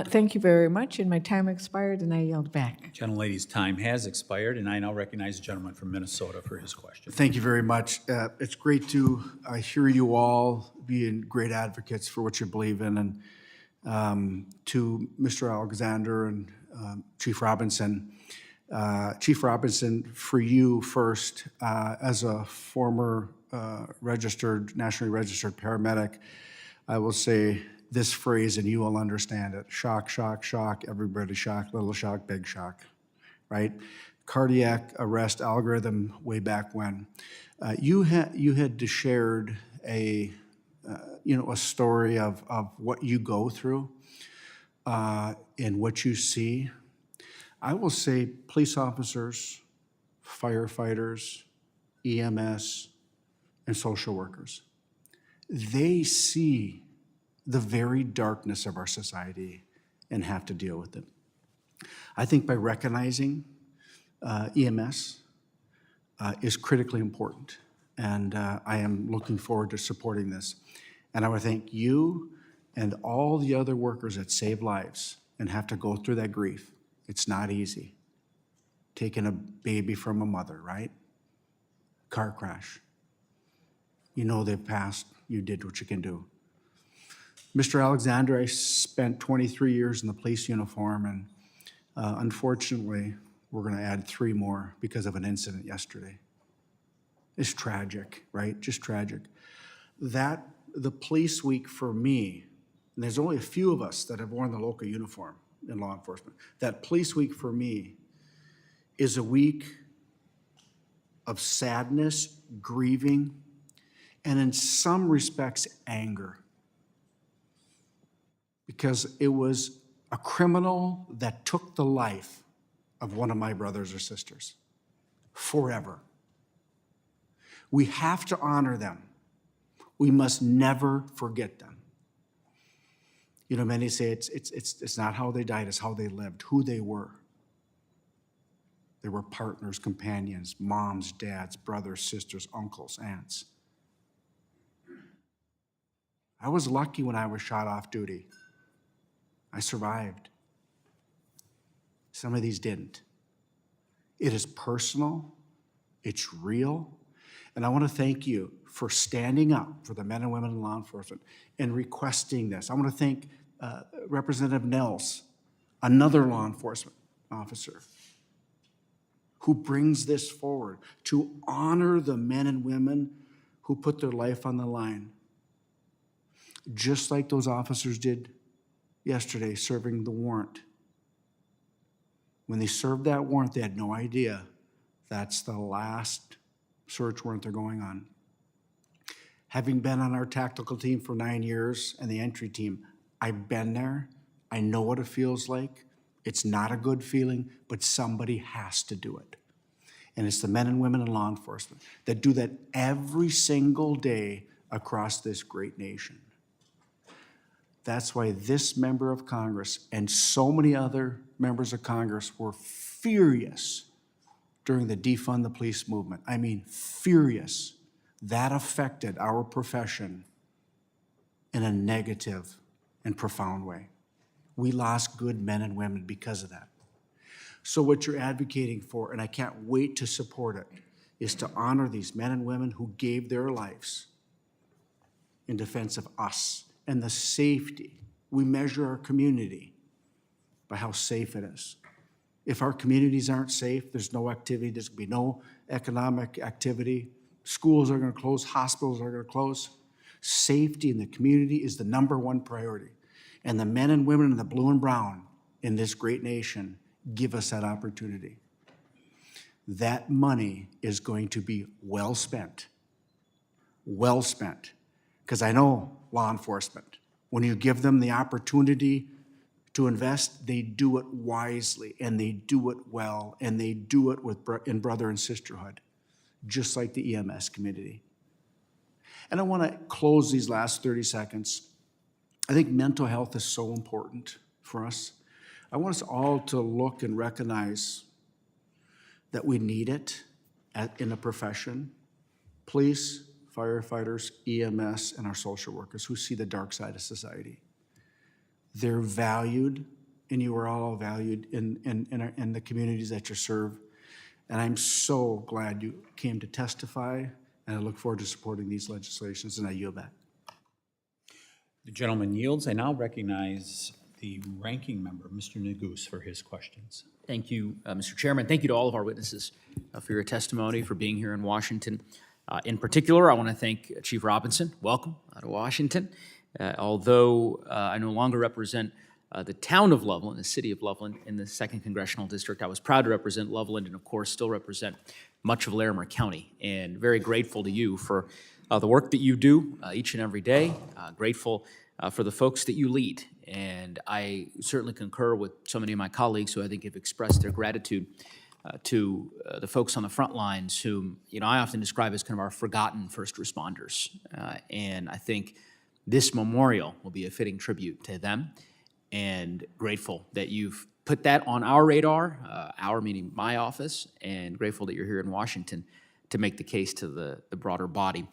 Thank you very much, and my time expired, and I yield back. Gentlelady's time has expired, and I now recognize the gentleman from Minnesota for his question. Thank you very much. It's great to hear you all being great advocates for what you believe in. And to Mr. Alexander and Chief Robinson, for you first, as a former nationally registered paramedic, I will say this phrase, and you will understand it: shock, shock, shock, everybody shock, little shock, big shock, right? Cardiac arrest algorithm way back when. You had shared a story of what you go through and what you see. I will say police officers, firefighters, EMS, and social workers, they see the very darkness of our society and have to deal with it. I think by recognizing EMS is critically important, and I am looking forward to supporting this. And I want to thank you and all the other workers that save lives and have to go through that grief. It's not easy. Taking a baby from a mother, right? Car crash. You know they've passed. You did what you can do. Mr. Alexander, I spent 23 years in the police uniform, and unfortunately, we're going to add 3 more because of an incident yesterday. It's tragic, right? Just tragic. The police week for me, and there's only a few of us that have worn the local uniform in law enforcement, that police week for me is a week of sadness, grieving, and in some respects, anger. Because it was a criminal that took the life of one of my brothers or sisters forever. We have to honor them. We must never forget them. You know, many say it's not how they died, it's how they lived, who they were. They were partners, companions, moms, dads, brothers, sisters, uncles, aunts. I was lucky when I was shot off duty. I survived. Some of these didn't. It is personal, it's real, and I want to thank you for standing up for the men and women in law enforcement and requesting this. I want to thank Representative Nehls, another law enforcement officer, who brings this forward to honor the men and women who put their life on the line, just like those officers did yesterday serving the warrant. When they served that warrant, they had no idea that's the last search warrant they're going on. Having been on our tactical team for 9 years and the entry team, I've been there. I know what it feels like. It's not a good feeling, but somebody has to do it. And it's the men and women in law enforcement that do that every single day across this great nation. That's why this member of Congress and so many other members of Congress were furious during the defund the police movement. I mean, furious. That affected our profession in a negative and profound way. We lost good men and women because of that. So what you're advocating for, and I can't wait to support it, is to honor these men and women who gave their lives in defense of us and the safety. We measure our community by how safe it is. If our communities aren't safe, there's no activity, there's going to be no economic activity. Schools are going to close, hospitals are going to close. Safety in the community is the #1 priority. And the men and women in the blue and brown in this great nation give us that opportunity. That money is going to be well spent. Well spent. Because I know law enforcement, when you give them the opportunity to invest, they do it wisely, and they do it well, and they do it in brother and sisterhood, just like the EMS community. And I want to close these last 30 seconds. I think mental health is so important for us. I want us all to look and recognize that we need it in a profession. Police, firefighters, EMS, and our social workers who see the dark side of society. They're valued, and you are all valued in the communities that you serve. And I'm so glad you came to testify, and I look forward to supporting these legislations, and I yield back. The gentleman yields. I now recognize the ranking member, Mr. Neguse, for his questions. Thank you, Mr. Chairman. Thank you to all of our witnesses for your testimony, for being here in Washington. In particular, I want to thank Chief Robinson. Welcome to Washington. Although I no longer represent the town of Loveland, the city of Loveland, in the 2nd Congressional District, I was proud to represent Loveland and, of course, still represent much of Larimer County. And very grateful to you for the work that you do each and every day. Grateful for the folks that you lead. And I certainly concur with so many of my colleagues who I think have expressed their gratitude to the folks on the front lines whom, I often describe as kind of our forgotten first responders. And I think this memorial will be a fitting tribute to them, and grateful that you've put that on our radar, our meaning my office, and grateful that you're here in Washington to make the case to the broader body.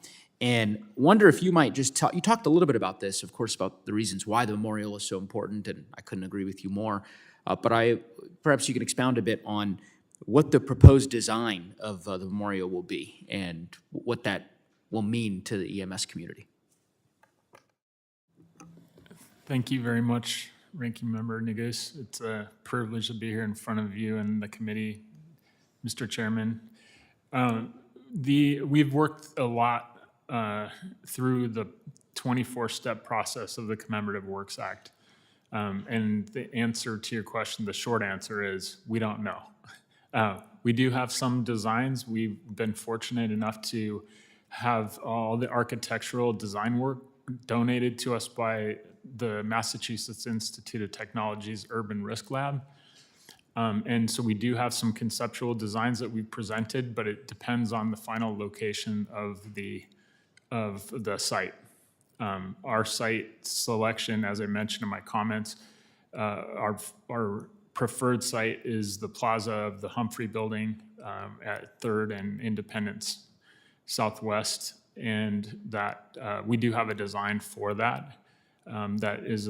And wonder if you might just talk, you talked a little bit about this, of course, about the reasons why the memorial is so important, and I couldn't agree with you more, but perhaps you can expound a bit on what the proposed design of the memorial will be and what that will mean to the EMS community. Thank you very much, Ranking Member Neguse. It's a privilege to be here in front of you and the committee, Mr. Chairman. We've worked a lot through the 24-step process of the Commemorative Works Act. And the answer to your question, the short answer is we don't know. We do have some designs. We've been fortunate enough to have all the architectural design work donated to us by the Massachusetts Institute of Technology's Urban Risk Lab. And so we do have some conceptual designs that we've presented, but it depends on the final location of the site. Our site selection, as I mentioned in my comments, our preferred site is the plaza of the Humphrey Building at 3rd and Independence Southwest, and that we do have a design for that. That is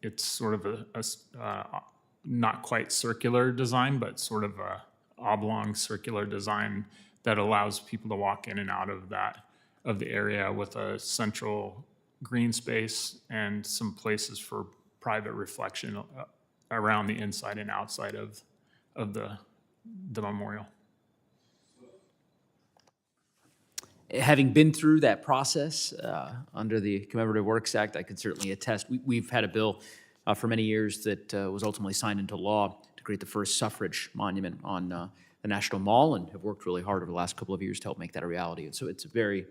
it's sort of a not quite circular design, but sort of a oblong circular design that allows people to walk in and out of the area with a central green space and some places for private reflection around the inside and outside of the memorial. Having been through that process under the Commemorative Works Act, I can certainly attest. We've had a bill for many years that was ultimately signed into law to create the first suffrage monument on the National Mall, and have worked really hard over the last couple of years to help make that a reality. And so it's a very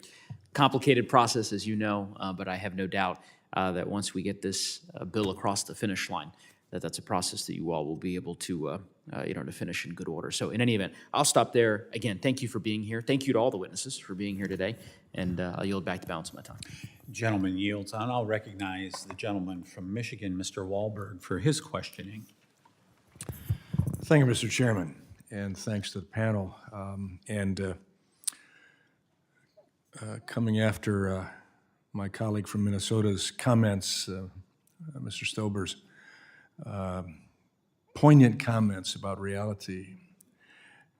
complicated process, as you know, but I have no doubt that once we get this bill across the finish line, that's a process that you all will be able to to finish in good order. So in any event, I'll stop there. Again, thank you for being here. Thank you to all the witnesses for being here today, and I'll yield back the balance of my time. Gentleman yields, and I'll recognize the gentleman from Michigan, Mr. Walberg, for his questioning. Thank you, Mr. Chairman, and thanks to the panel. Coming after my colleague from Minnesota's comments, Mr. Stober's poignant comments about reality.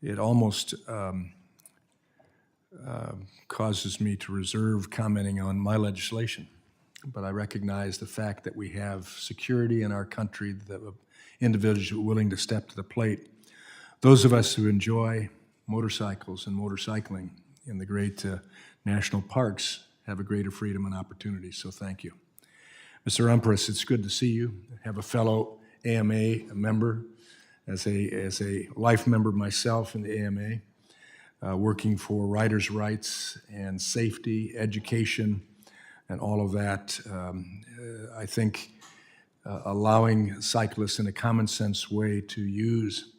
It almost causes me to reserve commenting on my legislation. But I recognize the fact that we have security in our country, that individuals who are willing to step to the plate. Those of us who enjoy motorcycles and motorcycling in the great national parks have a greater freedom and opportunity, so thank you. Mr. Umpress, it's good to see you. Have a fellow AMA member, as a life member myself in the AMA, working for riders' rights and safety, education, and all of that. I think allowing cyclists in a common sense way to use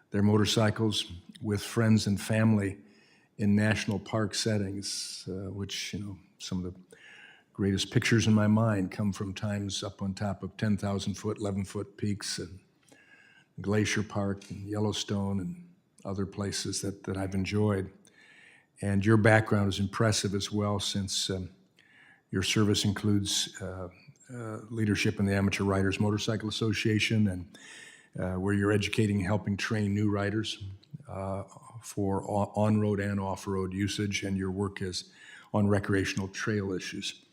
their motorcycles with friends and family in national park settings, which, some of the greatest pictures in my mind come from times up on top of 10,000-foot, 11-foot peaks and Glacier Park and Yellowstone and other places that I've enjoyed. And your background is impressive as well, since your service includes leadership in the Amateur Riders Motorcycle Association, and where you're educating and helping train new riders for on-road and off-road usage, and your work is on recreational trail issues.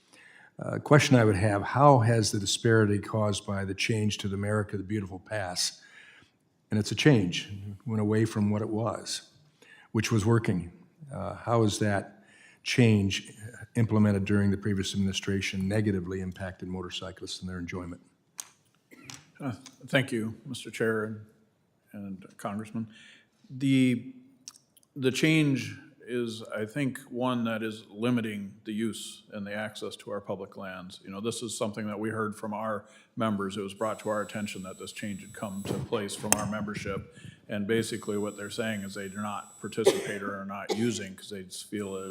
Question I would have: how has the disparity caused by the change to the America the Beautiful Pass, and it's a change, went away from what it was, which was working, how has that change implemented during the previous administration negatively impacted motorcyclists and their enjoyment? Thank you, Mr. Chair and Congressman. The change is, I think, one that is limiting the use and the access to our public lands. This is something that we heard from our members. It was brought to our attention that this change had come to place from our membership. And basically what they're saying is they do not participate or are not using because they just feel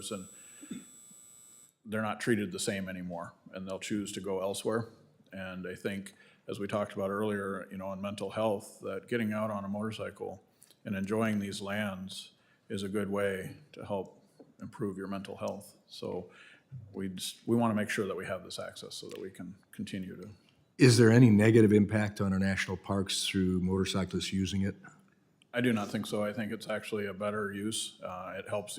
they're not treated the same anymore, and they'll choose to go elsewhere. And I think, as we talked about earlier, on mental health, that getting out on a motorcycle and enjoying these lands is a good way to help improve your mental health. So we want to make sure that we have this access so that we can continue to. Is there any negative impact on our national parks through motorcyclists using it? I do not think so. I think it's actually a better use. It helps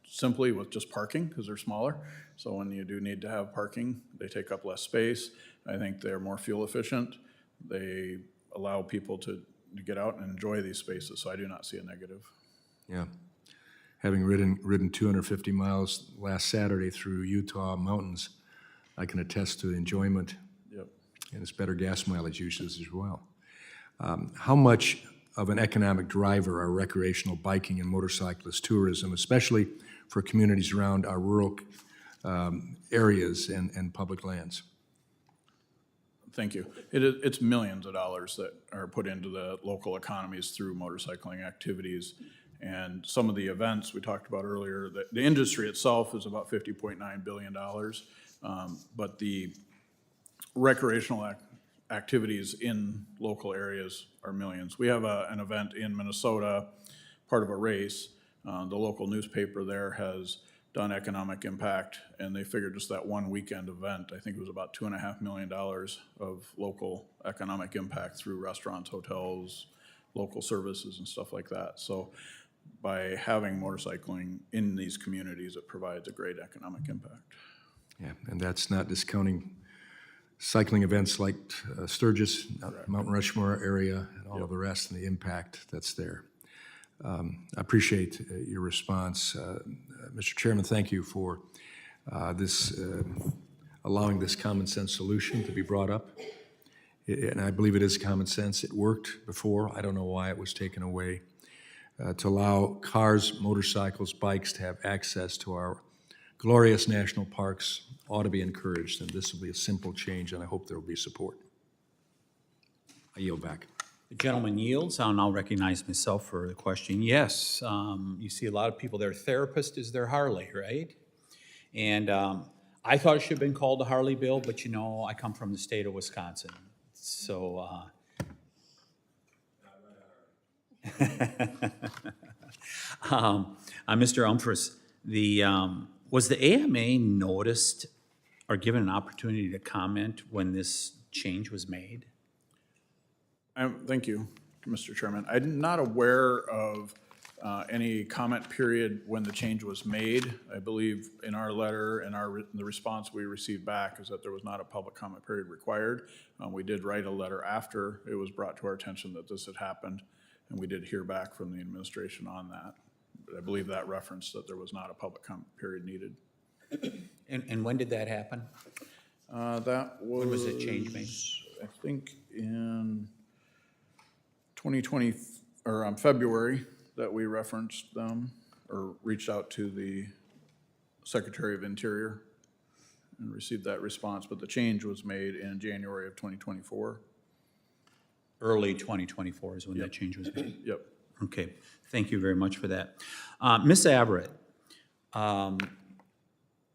simply with just parking because they're smaller. So when you do need to have parking, they take up less space. I think they're more fuel efficient. They allow people to get out and enjoy these spaces. So I do not see a negative. Yeah. Having ridden 250 miles last Saturday through Utah mountains, I can attest to the enjoyment. Yep. And it's better gas mileage uses as well. How much of an economic driver are recreational biking and motorcyclist tourism, especially for communities around our rural areas and public lands? Thank you. It's millions of dollars that are put into the local economies through motorcycling activities. And some of the events we talked about earlier, the industry itself is about $50.9 billion, but the recreational activities in local areas are millions. We have an event in Minnesota, part of a race. The local newspaper there has done economic impact, and they figured just that one weekend event, I think it was about $2.5 million of local economic impact through restaurants, hotels, local services, and stuff like that. So by having motorcycling in these communities, it provides a great economic impact. Yeah, and that's not discounting cycling events like Sturgis, Mount Rushmore area, and all of the rest, and the impact that's there. I appreciate your response. Mr. Chairman, thank you for allowing this common sense solution to be brought up. And I believe it is common sense. It worked before. I don't know why it was taken away. To allow cars, motorcycles, bikes to have access to our glorious national parks ought to be encouraged, and this will be a simple change, and I hope there will be support. I yield back. The gentleman yields. I'll now recognize myself for the question. Yes, you see a lot of people, their therapist is their Harley, right? And I thought it should have been called the Harley Bill, but I come from the state of Wisconsin. So, Mr. Umphreys, was the AMA noticed are given an opportunity to comment when this change was made? Thank you, Mr. Chairman. I'm not aware of any comment period when the change was made. I believe in our letter and the response we received back is that there was not a public comment period required. We did write a letter after it was brought to our attention that this had happened, and we did hear back from the administration on that. But I believe that referenced that there was not a public comment period needed. And when did that happen? That was. When was the change made? I think in 2020, or February, that we referenced them, or reached out to the Secretary of Interior and received that response, but the change was made in January of 2024. Early 2024 is when that change was made? Yep. Okay, thank you very much for that. Ms. Everett,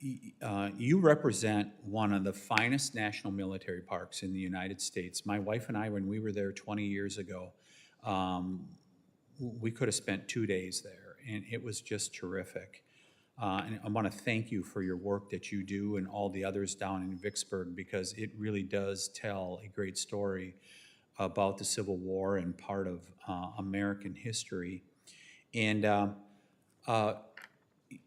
you represent one of the finest national military parks in the United States. My wife and I, when we were there 20 years ago, we could have spent 2 days there, and it was just terrific. And I want to thank you for your work that you do and all the others down in Vicksburg, because it really does tell a great story about the Civil War and part of American history. And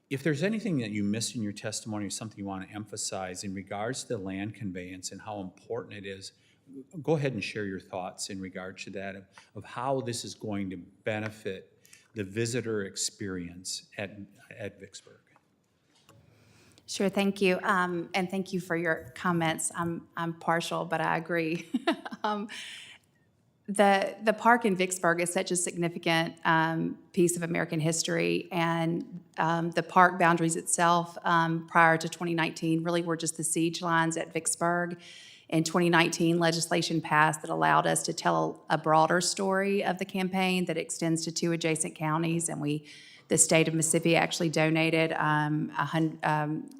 if there's anything that you missed in your testimony or something you want to emphasize in regards to the land conveyance and how important it is, go ahead and share your thoughts in regard to that, of how this is going to benefit the visitor experience at Vicksburg. Sure, thank you. And thank you for your comments. I'm partial, but I agree. The park in Vicksburg is such a significant piece of American history, and the park boundaries itself prior to 2019 really were just the siege lines at Vicksburg. In 2019, legislation passed that allowed us to tell a broader story of the campaign that extends to 2 adjacent counties, and the state of Mississippi actually donated a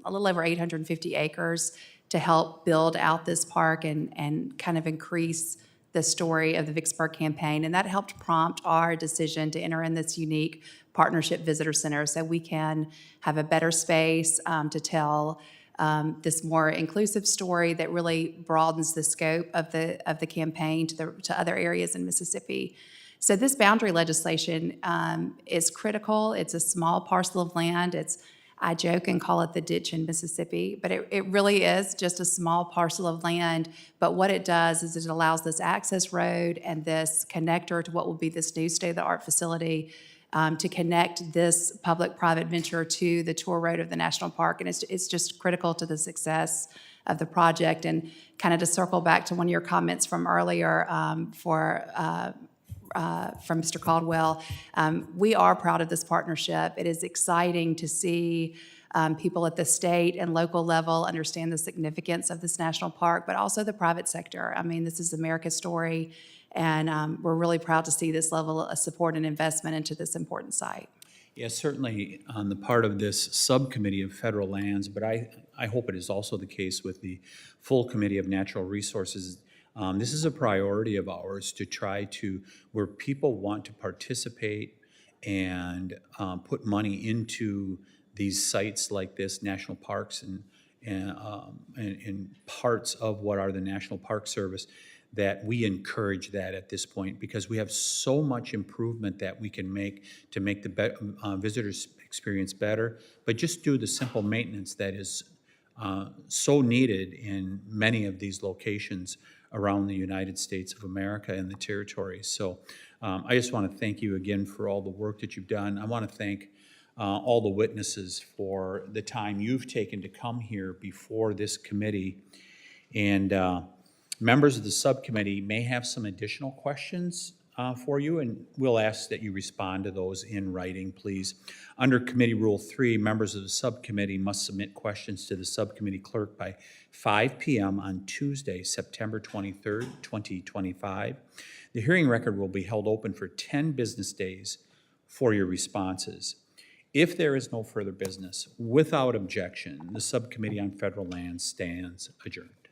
little over 850 acres to help build out this park and kind of increase the story of the Vicksburg campaign. And that helped prompt our decision to enter in this unique partnership visitor center so we can have a better space to tell this more inclusive story that really broadens the scope of the campaign to other areas in Mississippi. So this boundary legislation is critical. It's a small parcel of land. I joke and call it the ditch in Mississippi, but it really is just a small parcel of land. But what it does is it allows this access road and this connector to what will be this new state-of-the-art facility to connect this public-private venture to the tour road of the national park. And it's just critical to the success of the project. And kind of to circle back to one of your comments from earlier from Mr. Caldwell, we are proud of this partnership. It is exciting to see people at the state and local level understand the significance of this national park, but also the private sector. I mean, this is America's story, and we're really proud to see this level of support and investment into this important site. Yes, certainly on the part of this subcommittee of federal lands, but I hope it is also the case with the full committee of natural resources. This is a priority of ours to try to, where people want to participate and put money into these sites like this, national parks and parts of what are the National Park Service, that we encourage that at this point, because we have so much improvement that we can make to make the visitors experience better, but just do the simple maintenance that is so needed in many of these locations around the United States of America and the territories. So I just want to thank you again for all the work that you've done. I want to thank all the witnesses for the time you've taken to come here before this committee. And members of the subcommittee may have some additional questions for you, and we'll ask that you respond to those in writing, please. Under Committee Rule 3, members of the subcommittee must submit questions to the subcommittee clerk by 5 p.m. on Tuesday, September 23rd, 2025. The hearing record will be held open for 10 business days for your responses. If there is no further business, without objection, the Subcommittee on Federal Lands stands adjourned.